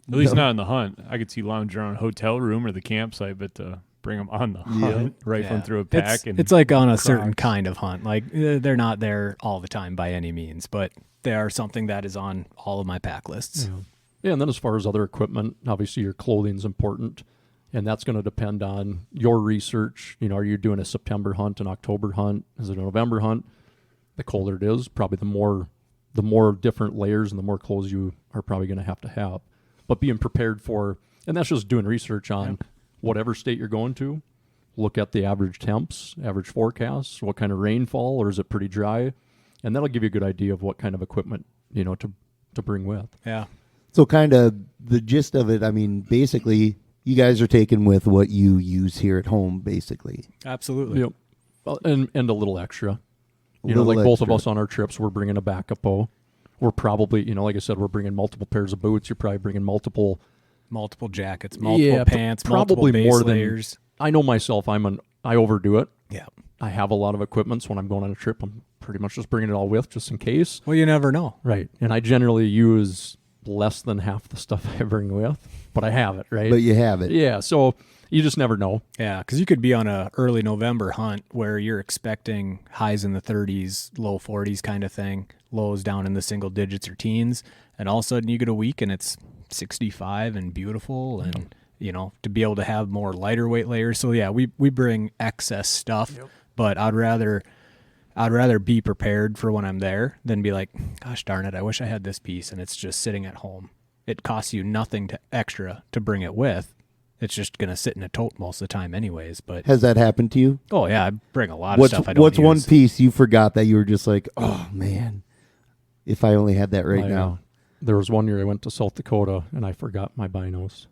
No. At least not in the hunt. I could see lounging around a hotel room or the campsite, but bring them on the hunt, rifling through a pack. It's like on a certain kind of hunt. Like they're not there all the time by any means, but they are something that is on all of my pack lists. Yeah, and then as far as other equipment, obviously your clothing's important, and that's going to depend on your research. Are you doing a September hunt, an October hunt? Is it a November hunt? The colder it is, probably the more different layers and the more clothes you are probably going to have. But being prepared for, and that's just doing research on whatever state you're going to. Look at the average temps, average forecasts, what kind of rainfall, or is it pretty dry? And that'll give you a good idea of what kind of equipment, to bring with. Yeah. So kind of the gist of it, basically you guys are taking with what you use here at home, basically. Absolutely. Yep. Well, and a little extra. Both of us on our trips, we're bringing a backup bow. We're probably, like I said, we're bringing multiple pairs of boots. You're probably bringing multiple jackets, multiple pants, probably multiple base more layers. I know myself. I overdo it. Yeah. I have a lot of equipment, so when I'm going on a trip, I'm pretty much just bringing it all with, just in case. Well, you never know. Right. And I generally use less than half the stuff I bring with, but I have it, right? But you have it. Yeah. So You just never know. Yeah, because you could be on a early November hunt where you're expecting highs in the 30s, low 40s kind of thing, lows down in the single digits or teens, and all of a sudden you get a week and it's 65 and beautiful, and to be able to have more lighter weight layers. So yeah, we bring excess stuff, but I'd rather be prepared for when I'm there than be like, gosh darn it, I wish I had this piece and it's just sitting at home. It costs you nothing extra to bring it with. It's just going to sit in a tote most of the time anyways. But Has that happened to you? oh yeah, I bring a lot of stuff I don't What's use. one piece you forgot that you were just like, oh man, if I only had that right now? There was one year I went to South Dakota and I forgot my binos.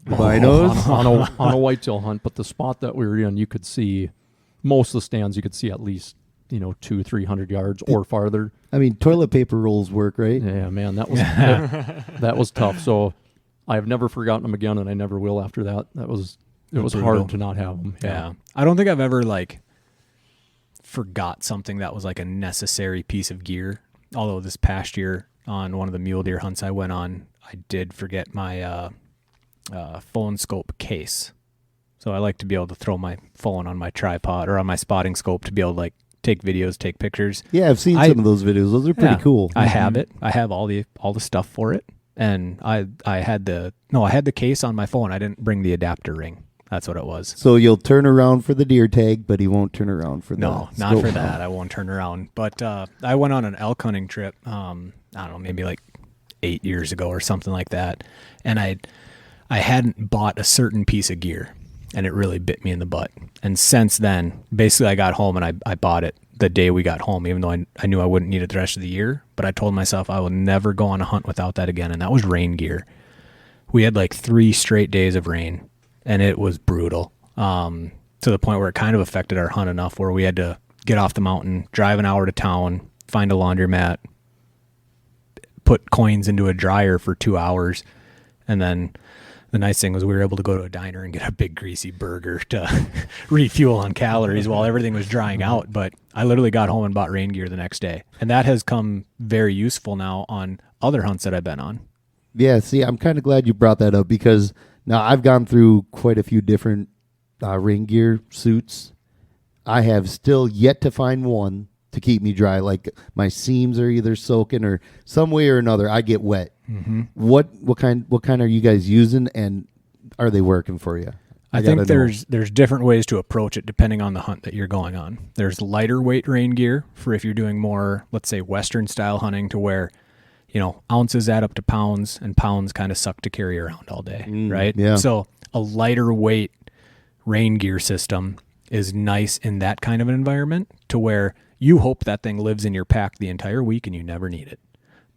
Binos? on a whitetail hunt, but the spot that we were in, you could see most of the stands. You could see at least 200-300 yards or farther. I mean, toilet paper rolls work, right? Yeah, man, that was that was tough. So I have never forgotten them again, and I never will after that. It was Brutal. hard to not have them. Yeah, I don't think I've ever forgot something that was like a necessary piece of gear. Although this past year on one of the mule deer hunts I went on, I did forget my phone scope case. So I like to be able to throw my phone on my tripod or on my spotting scope to be able to take videos, take pictures. Yeah, I've seen some of those videos. Those are pretty cool. I have it. I have all the stuff for it. And I had the case on my phone. I didn't bring the adapter ring. That's what it was. So you'll turn around for the deer tag, but he won't turn around for the not scope. for that. I won't turn around. But I went on an elk hunting trip. I don't know, maybe like 8 years ago or something like that. And I hadn't bought a certain piece of gear, and it really bit me in the butt. And since then, basically, I got home and I bought it the day we got home, even though I knew I wouldn't need it the rest of the year. But I told myself I will never go on a hunt without that again, and that was rain gear. We had like 3 straight days of rain, and it was brutal, to the point where it kind of affected our hunt enough where we had to get off the mountain, drive an hour to town, find a laundromat, put coins into a dryer for 2 hours, and then the nice thing was we were able to go to a diner and get a big greasy burger to refuel on calories while everything was drying out. But I literally got home and bought rain gear the next day. And that has come very useful now on other hunts that I've been on. Yeah, see, I'm kind of glad you brought that up because now I've gone through quite a few different rain gear suits. I have still yet to find one to keep me dry. Like my seams are either soaking or some way or another I get wet. Mm-hmm. What kind are you guys using, and are they working for you? I think there's different ways to approach it depending on the hunt that you're going on. There's lighter weight rain gear for if you're doing more, let's say, Western style hunting to where, ounces add up to pounds and pounds kind of suck to carry around all day, right? Yeah. So a lighter weight rain gear system is nice in that kind of an environment to where you hope that thing lives in your pack the entire week and you never need it.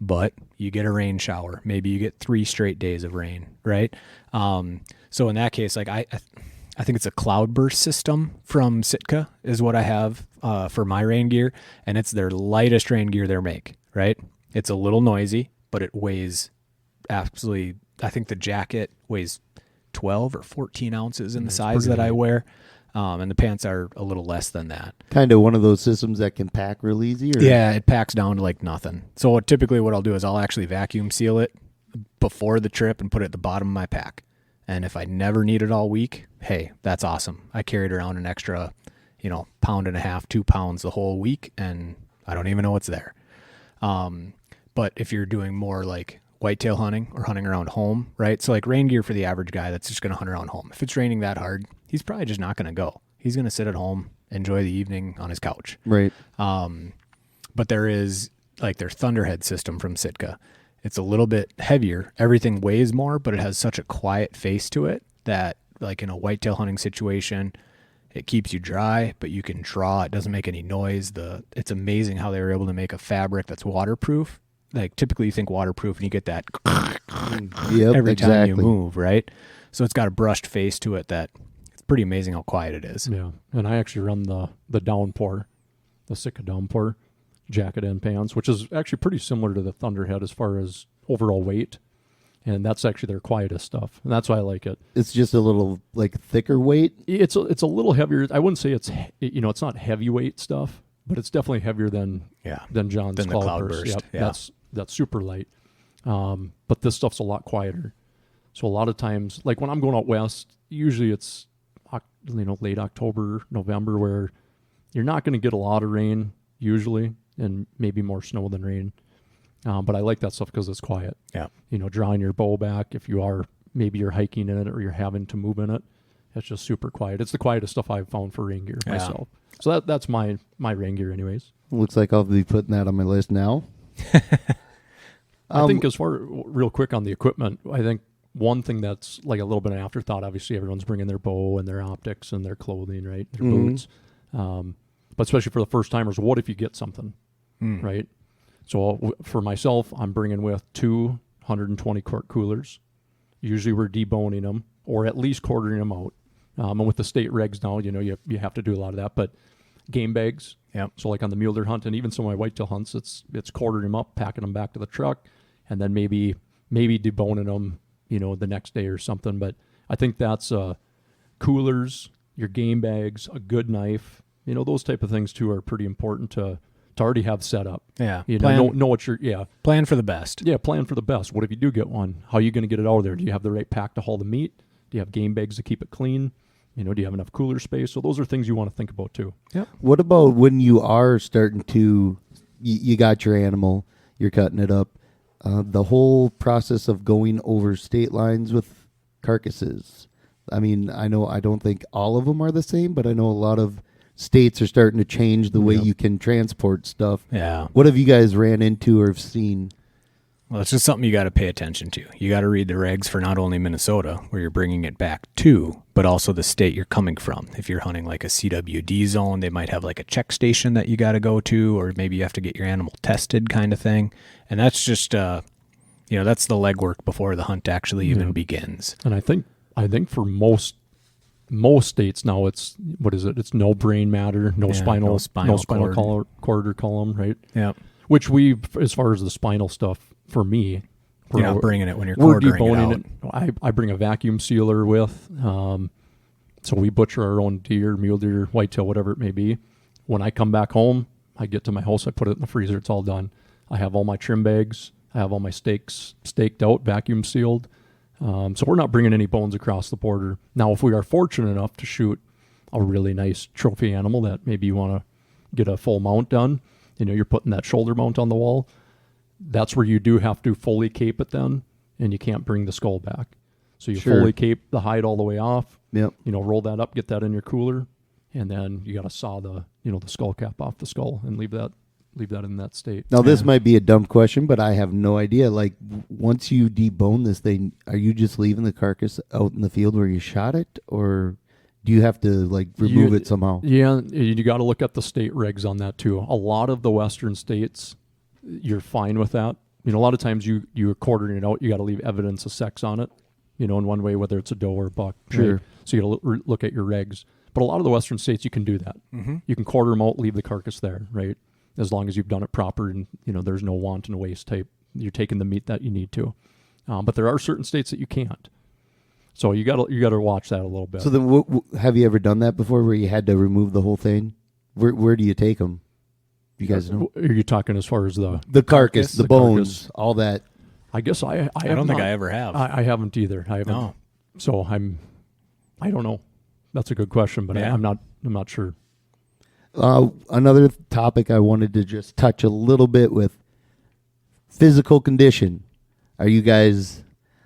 But you get a rain shower. Maybe you get 3 straight days of rain, right? So in that case, like I think it's a cloudburst system from Sitka is what I have for my rain gear, and it's their lightest rain gear they make, right? It's a little noisy, but it weighs absolutely, I think the jacket weighs 12 or 14 ounces in the size that I wear. And the pants are a little less than that. Kind of one of those systems that can pack real easy? Or? Yeah, it packs down to like nothing. So typically what I'll do is I'll actually vacuum seal it before the trip and put it at the bottom of my pack. And if I never need it all week, hey, that's awesome. I carried around an extra, 1.5 pounds, 2 pounds the whole week, and I don't even know what's there. But if you're doing more like whitetail hunting or hunting around home, right? So like rain gear for the average guy that's just going to hunt around home. If it's raining that hard, he's probably just not going to go. He's going to sit at home, enjoy the evening on his couch. Right. But there is like their Thunderhead system from Sitka. It's a little bit heavier. Everything weighs more, but it has such a quiet face to it that like in a whitetail hunting situation, it keeps you dry, but you can draw. It doesn't make any noise. It's amazing how they were able to make a fabric that's waterproof. Like typically you think waterproof and you get that every time you move, right? So it's got a brushed face to it that it's pretty amazing how quiet it is. Yeah, and I actually run the downpour, the Sitka downpour jacket and pants, which is actually pretty similar to the Thunderhead as far as overall weight. And that's actually their quietest stuff, and that's why I like it. It's just a little like thicker weight. It's a little heavier. I wouldn't say it's not heavyweight stuff, but it's definitely heavier than John's than the Cloudburst. Yep, yeah. That's super light. But this stuff's a lot quieter. So a lot of times, like when I'm going out west, usually it's late October, November, where you're not going to get a lot of rain usually, and maybe more snow than rain. But I like that stuff because it's quiet. Yeah. Drawing your bow back if you're hiking in it or you're having to move in it. It's just super quiet. It's the quietest stuff I've found for rain gear myself. So that's my rain gear anyways. Looks like I'll be putting that on my list now. I think real quick on the equipment, I think one thing that's like a little bit of an afterthought, obviously everyone's bringing their bow and their optics and their clothing, right? Their boots. But especially for the first timers, what if you get something, right? So for myself, I'm bringing with 2 120 quart coolers. Usually we're deboning them or at least quartering them out. And with the state regs now, you have to do a lot of that. But game bags. Yep. So like on the mule deer hunt and even some of my whitetail hunts, it's quartering them up, packing them back to the truck, and then maybe deboning them, the next day or something. But I think that's coolers, your game bags, a good knife. Those type of things too are pretty important to already have set up. Yeah. Know what Plan for the best. Yeah, plan for the best. What if you do get one? How are you going to get it out of there? Do you have the right pack to haul the meat? Do you have game bags to keep it clean? Do you have enough cooler space? So those are things you want to think about too. Yep. What about when you are starting to, you got your animal, you're cutting it up, the whole process of going over state lines with carcasses? I mean, I don't think all of them are the same, but I know a lot of states are starting to change the way you can transport stuff. Yeah. What have you guys ran into or have seen? Well, it's just something you got to pay attention to. You got to read the regs for not only Minnesota, where you're bringing it back to, but also the state you're coming from. If you're hunting like a CWD zone, they might have like a check station that you got to go to, or maybe you have to get your animal tested kind of thing. And that's just, that's the legwork before the hunt actually even begins. And I think for most states now, it's It's no brain matter, no spinal cord or column, right? Yeah. Which as far as the spinal stuff, for me, you're not bringing it when you're we're quartering it out. I bring a vacuum sealer with, so we butcher our own deer, mule deer, whitetail, whatever it may be. When I come back home, I get to my house, I put it in the freezer, it's all done. I have all my trim bags, I have all my steaks staked out, vacuum sealed. So we're not bringing any bones across the border. Now, if we are fortunate enough to shoot a really nice trophy animal that maybe you want to get a full mount done, you're putting that shoulder mount on the wall, that's where you do have to fully cape it then, and you can't bring the skull back. So you fully cape the hide all the way off. Yep. Roll that up, get that in your cooler, and then you got to saw the the skull cap off the skull and leave that in that state. Now, this might be a dumb question, but I have no idea. Like, once you debone this thing, are you just leaving the carcass out in the field where you shot it, or do you have to remove it somehow? Yeah, you got to look at the state regs on that too. A lot of the western states, you're fine with that. A lot of times you're quartering it out, you got to leave evidence of sex on it, in one way, whether it's a doe or a buck. Sure. Right? So you got to look at your regs. But a lot of the western states, you can do that. Mm-hmm. You can quarter them out, leave the carcass there, right? As long as you've done it proper and, there's no wanton waste type. You're taking the meat that you need to. But there are certain states that you can't. So you got to watch that a little bit. So then have you ever done that before where you had to remove the whole thing? Where do you take them? You guys know? Are you talking as far as the carcass, the bones, carcass. all that? I guess I don't think I ever have. I haven't either. I haven't. No. So I don't know. That's a good question, but I'm not sure. Another topic I wanted to just touch a little bit with physical condition. Are you guys,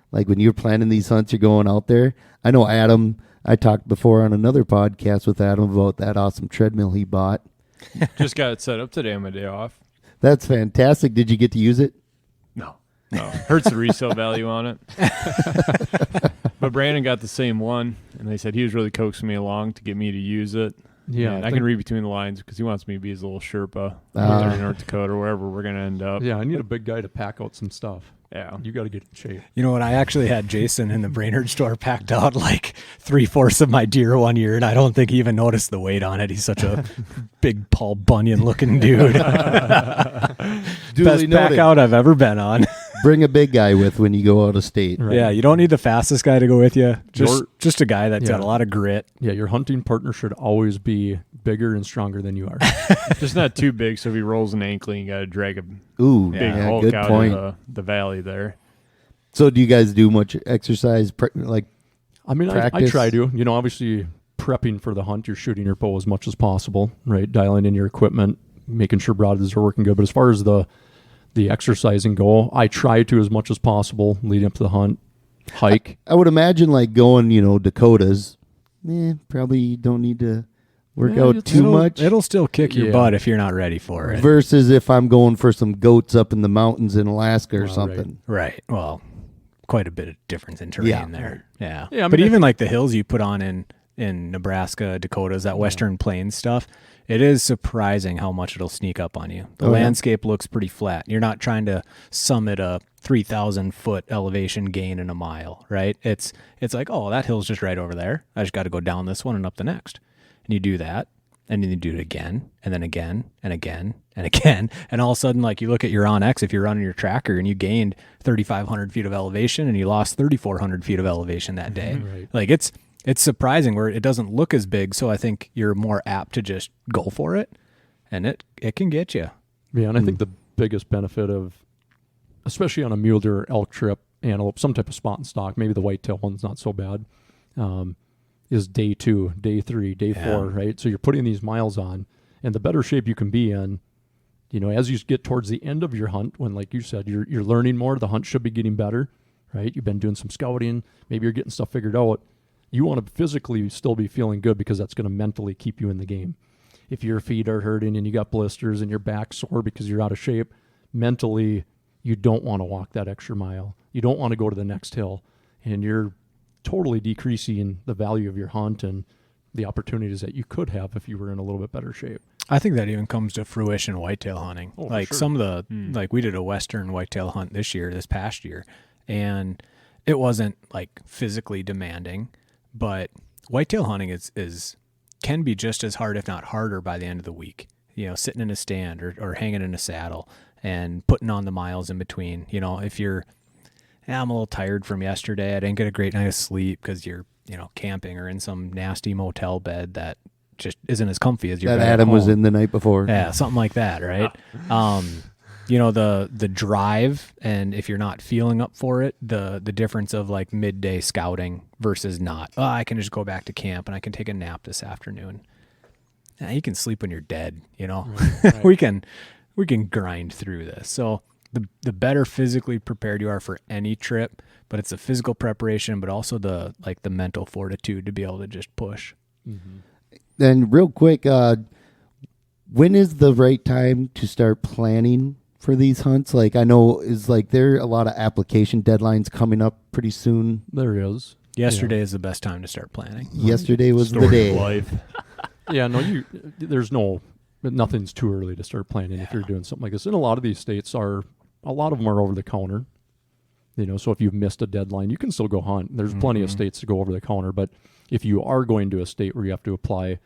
when you're planning these hunts, you're going out there? I know Adam, I talked before on another podcast with Adam about that awesome treadmill he bought. Just got it set up today on my day off. That's fantastic. Did you get to use it? No. Hurts the resale value on it. But Brandon got the same one, and they said he was really coaxing me along to get me to use it. Yeah, and I can read between the lines because he wants me to be his little Sherpa there in North Dakota or wherever we're going to end up. Yeah, I need a big guy to pack out some stuff. Yeah. You got to get in shape. You know what? I actually had Jason in the Brainerd store packed out 3/4 of my deer one year, and I don't think he even noticed the weight on it. He's such a big Paul Bunyan looking dude. Best pack out I've ever been on. Bring a big guy with when you go out of state. Right. Yeah, you don't need the fastest guy to go with you. Just a guy that's got a lot of grit. Yeah, your hunting partner should always be bigger and stronger than you are. Just not too big, so if he rolls an ankle, you got to drag a big hulk good out point. of the valley there. So do you guys do much exercise, I mean, I practice? try to. Obviously prepping for the hunt, you're shooting your bow as much as possible, right? Dialing in your equipment, making sure broadheads are working good. But as far as the exercising go, I try to as much as possible leading up to the hunt. Hike. I would imagine like going, Dakotas. Probably don't need to work out too much. It'll still kick your Yeah. butt if you're not ready for it. Versus if I'm going for some goats up in the mountains in Alaska or Right. something. Right. Well, quite a bit of difference in terrain Yeah. there. Yeah. Yeah, I But mean, even like the hills you put on in Nebraska, Dakotas, that Western Plains stuff, it is surprising how much it'll sneak up on you. The Oh, yeah. landscape looks pretty flat. You're not trying to summit a 3,000 foot elevation gain in a mile, right? It's like, oh, that hill's just right over there. I just got to go down this one and up the next. And you do that, and then you do it again, and then again, and again, and again. And all of a sudden, like you look at your OnX, if you're running your tracker and you gained 3,500 feet of elevation and you lost 3,400 feet of elevation that day. Right. Like it's surprising where it doesn't look as big. So I think you're more apt to just go for it, and it can get you. Yeah, and I think the biggest benefit of, especially on a mule deer, elk trip, antelope, some type of spot and stock, maybe the whitetail one's not so bad, is day 2, day 3, day 4, right? So you're putting these miles on, and the better shape you can be in, as you get towards the end of your hunt, when, like you said, you're learning more, the hunt should be getting better, right? You've been doing some scouting, maybe you're getting stuff figured out. You want to physically still be feeling good because that's going to mentally keep you in the game. If your feet are hurting and you got blisters and your back sore because you're out of shape, mentally, you don't want to walk that extra mile. You don't want to go to the next hill, and you're totally decreasing the value of your hunt and the opportunities that you could have if you were in a little bit better shape. I think that even comes to fruition whitetail hunting. Oh, like sure. some of the, like we did a Western whitetail hunt this past year, and it wasn't like physically demanding, but whitetail hunting can be just as hard, if not harder, by the end of the week. Sitting in a stand or hanging in a saddle and putting on the miles in between. If you're, I'm a little tired from yesterday, I didn't get a great night of sleep because you're, camping or in some nasty motel bed that just isn't as comfy as your That bed at Adam was home. in the night before. Yeah, something like that, right? The drive, and if you're not feeling up for it, the difference of like midday scouting versus not. Oh, I can just go back to camp and I can take a nap this afternoon. Yeah, you can sleep when you're dead, Right. we can grind through this. So the better physically prepared you are for any trip, but it's the physical preparation, but also the mental fortitude to be able to just push. Then real quick, when is the right time to start planning for these hunts? Like I know there are a lot of application deadlines coming up pretty soon. There is. Yesterday is the best time to start planning. Yesterday was the Story day. of life. Yeah, no, nothing's too early to start planning if you're doing something like this. And a lot of these states a lot of them are over the counter. So if you've missed a deadline, you can still go hunt. There's plenty of states to go over the counter, but if you are going to a state where you have to apply,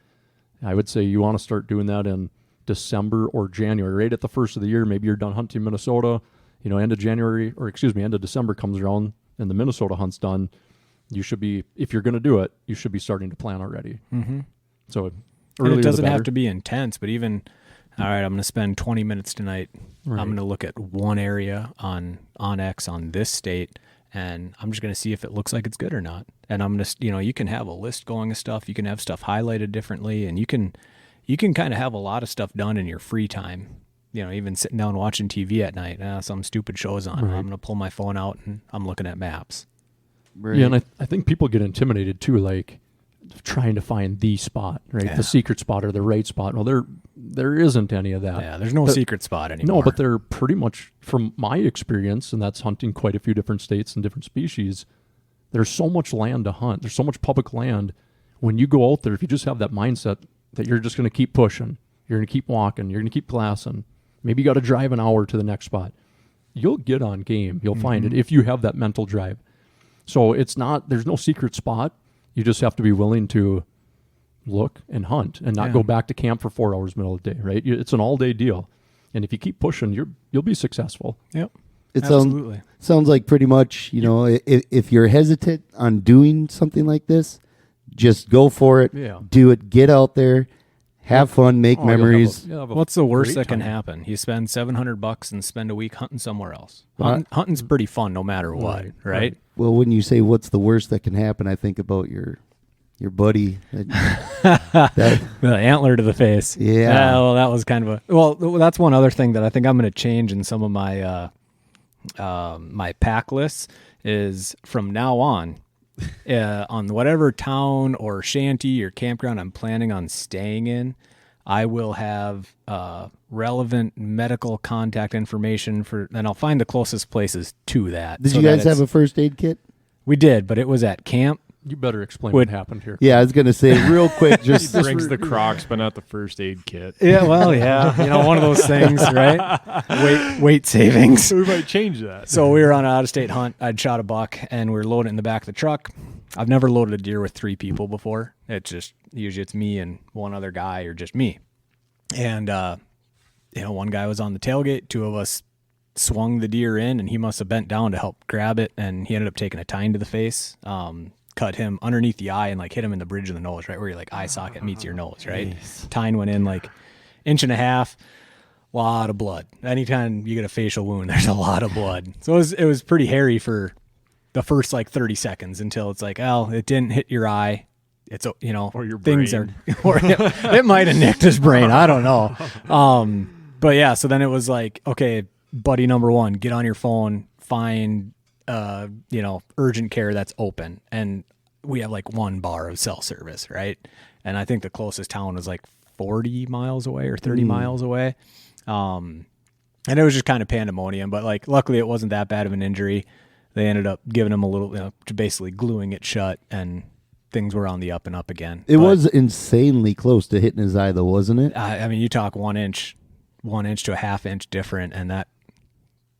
I would say you want to start doing that in December or January, right at the first of the year. Maybe you're done hunting Minnesota, end of December comes around and the Minnesota hunt's done. You should be, if you're going to do it, you should be starting to plan already. Mm-hmm. So And earlier it doesn't the have better. to be intense, but even, all right, I'm going to spend 20 minutes tonight. Right. I'm going to look at one area on X on this state, and I'm just going to see if it looks like it's good or not. And I'm going to, you can have a list going of stuff. You can have stuff highlighted differently, and you can kind of have a lot of stuff done in your free time. Even sitting down watching TV at night, some stupid show's on. Right. I'm going to pull my phone out and I'm looking at maps. Right. Yeah, and I think people get intimidated too, like trying to find the spot, right? Yeah. The secret spot or the right spot. Well, there isn't any of that. Yeah, there's no secret spot anymore. No, but they're pretty much, from my experience, and that's hunting quite a few different states and different species, there's so much land to hunt. There's so much public land. When you go out there, if you just have that mindset that you're just going to keep pushing, you're going to keep walking, you're going to keep glassing, maybe you got to drive an hour to the next spot, you'll get on game. You'll find it if you have that mental drive. So there's no secret spot. You just have to be willing to look and hunt and not go back to camp for 4 hours middle of the day, right? It's an all-day deal. And if you keep pushing, you'll be successful. Yep. It Absolutely. sounds like pretty much, if you're hesitant on doing something like this, just go for it. Yeah. Do it. Get out there. have fun, make memories. What's the worst great that can time. happen? You spend $700 and spend a week hunting somewhere else. Right. Hunting's pretty fun no matter what, right? Well, when you say what's the worst that can happen, I think about your buddy. That, The antler to the face. Yeah. Well, that was kind of a. Well, that's one other thing that I think I'm going to change in some of my my pack lists is from now on whatever town or shanty or campground I'm planning on staying in, I will have relevant medical contact information and I'll find the closest places to that. did you guys have a first aid kit? We did, but it was at camp. You better explain what happened here. Yeah, I was gonna say real quick. Just Brings the Crocs, but not the first aid kit. Yeah, well, yeah, one of those things, right? Weight savings. We might change that. So we were on an out-of-state hunt. I'd shot a buck, and we were loading it in the back of the truck. I've never loaded a deer with 3 people before. It's just usually it's me and one other guy, or just me. And one guy was on the tailgate. 2 of us swung the deer in, and he must have bent down to help grab it, and he ended up taking a tine to the face. Cut him underneath the eye and like hit him in the bridge of the nose, right where your like eye socket meets your nose, right? Tine went in like 1.5 inches. Lot of blood. Anytime you get a facial wound, there's a lot of blood. So it was pretty hairy for the first like 30 seconds until it's like, oh, it didn't hit your eye. It's or your things brain. or it might have nicked his brain. I don't know. But yeah, so then it was like, okay, buddy number 1, get on your phone, find urgent care that's open. And we have like 1 bar of cell service, right? And I think the closest town was like 40 miles away or 30 miles away. And it was just kind of pandemonium, but like luckily it wasn't that bad of an injury. They ended up giving him a little, basically gluing it shut, and things were on the up and up again. It was insanely close to hitting his eye, though, wasn't it? I mean, you talk 1 inch to a 1/2 inch different, and that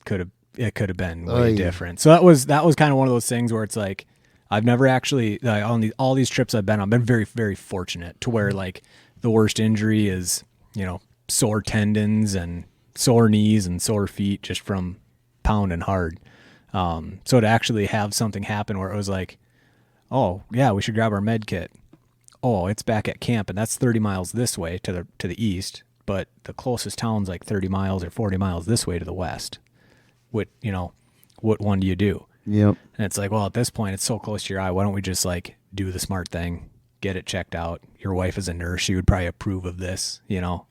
could have been way different. So that was kind of one of those things where it's like, I've never actually on all these trips I've been on, been very, very fortunate to where like the worst injury is, sore tendons and sore knees and sore feet just from pounding hard. So to actually have something happen where it was like, oh yeah, we should grab our med kit. Oh, it's back at camp, and that's 30 miles this way to the east, but the closest town's like 30 miles or 40 miles this way to the west. What one do you do? Yep. And it's like, well, at this point, it's so close to your eye. Why don't we just like do the smart thing, get it checked out? Your wife is a nurse; she would probably approve of this.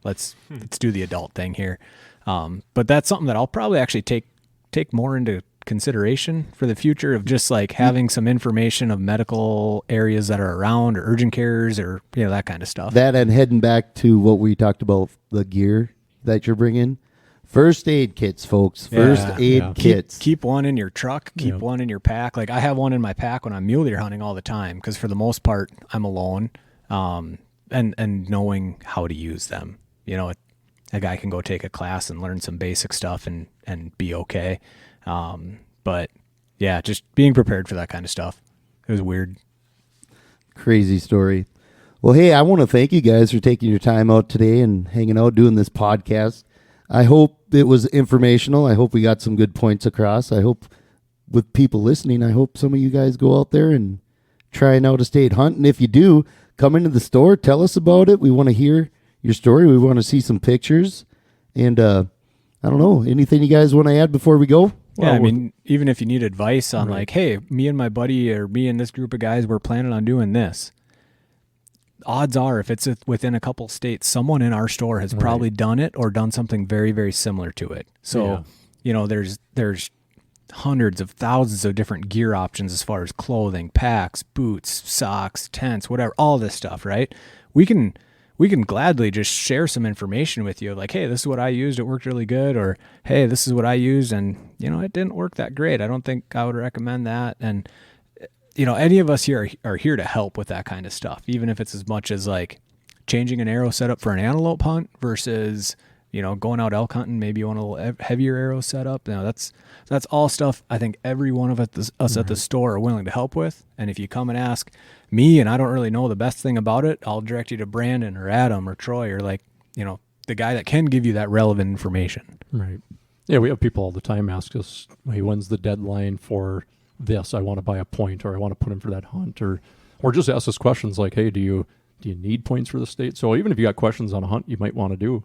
Let's do the adult thing here. But that's something that I'll probably actually take more into consideration for the future of just like having some information of medical areas that are around or urgent cares or that kind of stuff. That and heading back to what we talked about, the gear that you're bringing. First aid kits, folks. First aid kits. Keep one in your truck. Keep one in your pack. Like I have one in my pack when I'm mule deer hunting all the time because for the most part I'm alone. And knowing how to use them. A guy can go take a class and learn some basic stuff and be okay. But yeah, just being prepared for that kind of stuff. It was weird. Crazy story. Well, hey, I want to thank you guys for taking your time out today and hanging out doing this podcast. I hope it was informational. I hope we got some good points across. I hope with people listening, I hope some of you guys go out there and try an out-of-state hunt. And if you do, come into the store, tell us about it. We want to hear your story. We want to see some pictures. And I don't know, anything you guys want to add before we go? Yeah, I mean, even if you need advice on like, hey, me and my buddy or me and this group of guys, we're planning on doing this. Odds are, if it's within a couple states, someone in our store has probably done it or done something very, very similar to it. So, there's hundreds of thousands of different gear options as far as clothing, packs, boots, socks, tents, whatever, all this stuff, right? We can gladly just share some information with you like, hey, this is what I used. It worked really good. Or, hey, this is what I used. And, it didn't work that great. I don't think I would recommend that. And, any of us here are here to help with that kind of stuff, even if it's as much as like changing an arrow setup for an antelope hunt versus, going out elk hunting. Maybe you want a little heavier arrow setup. That's all stuff I think every one of us at the store are willing to help with. And if you come and ask me and I don't really know the best thing about it, I'll direct you to Brandon or Adam or Troy or like, the guy that can give you that relevant information. Right. Yeah, we have people all the time ask us, hey, when's the deadline for this? I want to buy a point or I want to put in for that hunt or just ask us questions like, hey, do you Do you need points for the state? So even if you got questions on a hunt you might want to do,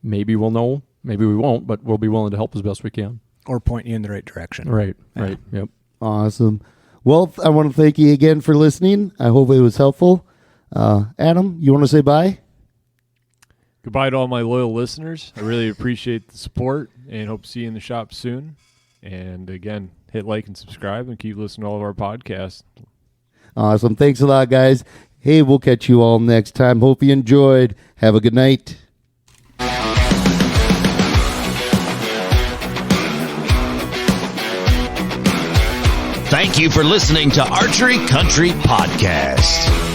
maybe we'll know, maybe we won't, but we'll be willing to help as best we can. Or point you in the right direction. Right, Yeah. right, yep. Awesome. Well, I want to thank you again for listening. I hope it was helpful. Adam, you want to say bye? Goodbye to all my loyal listeners. I really appreciate the support and hope to see you in the shop soon. And again, hit like and subscribe and keep listening to all of our podcasts. Awesome. Thanks a lot, guys. Hey, we'll catch you all next time. Hope you enjoyed. Have a good night. Thank you for listening to Archery Country Podcast.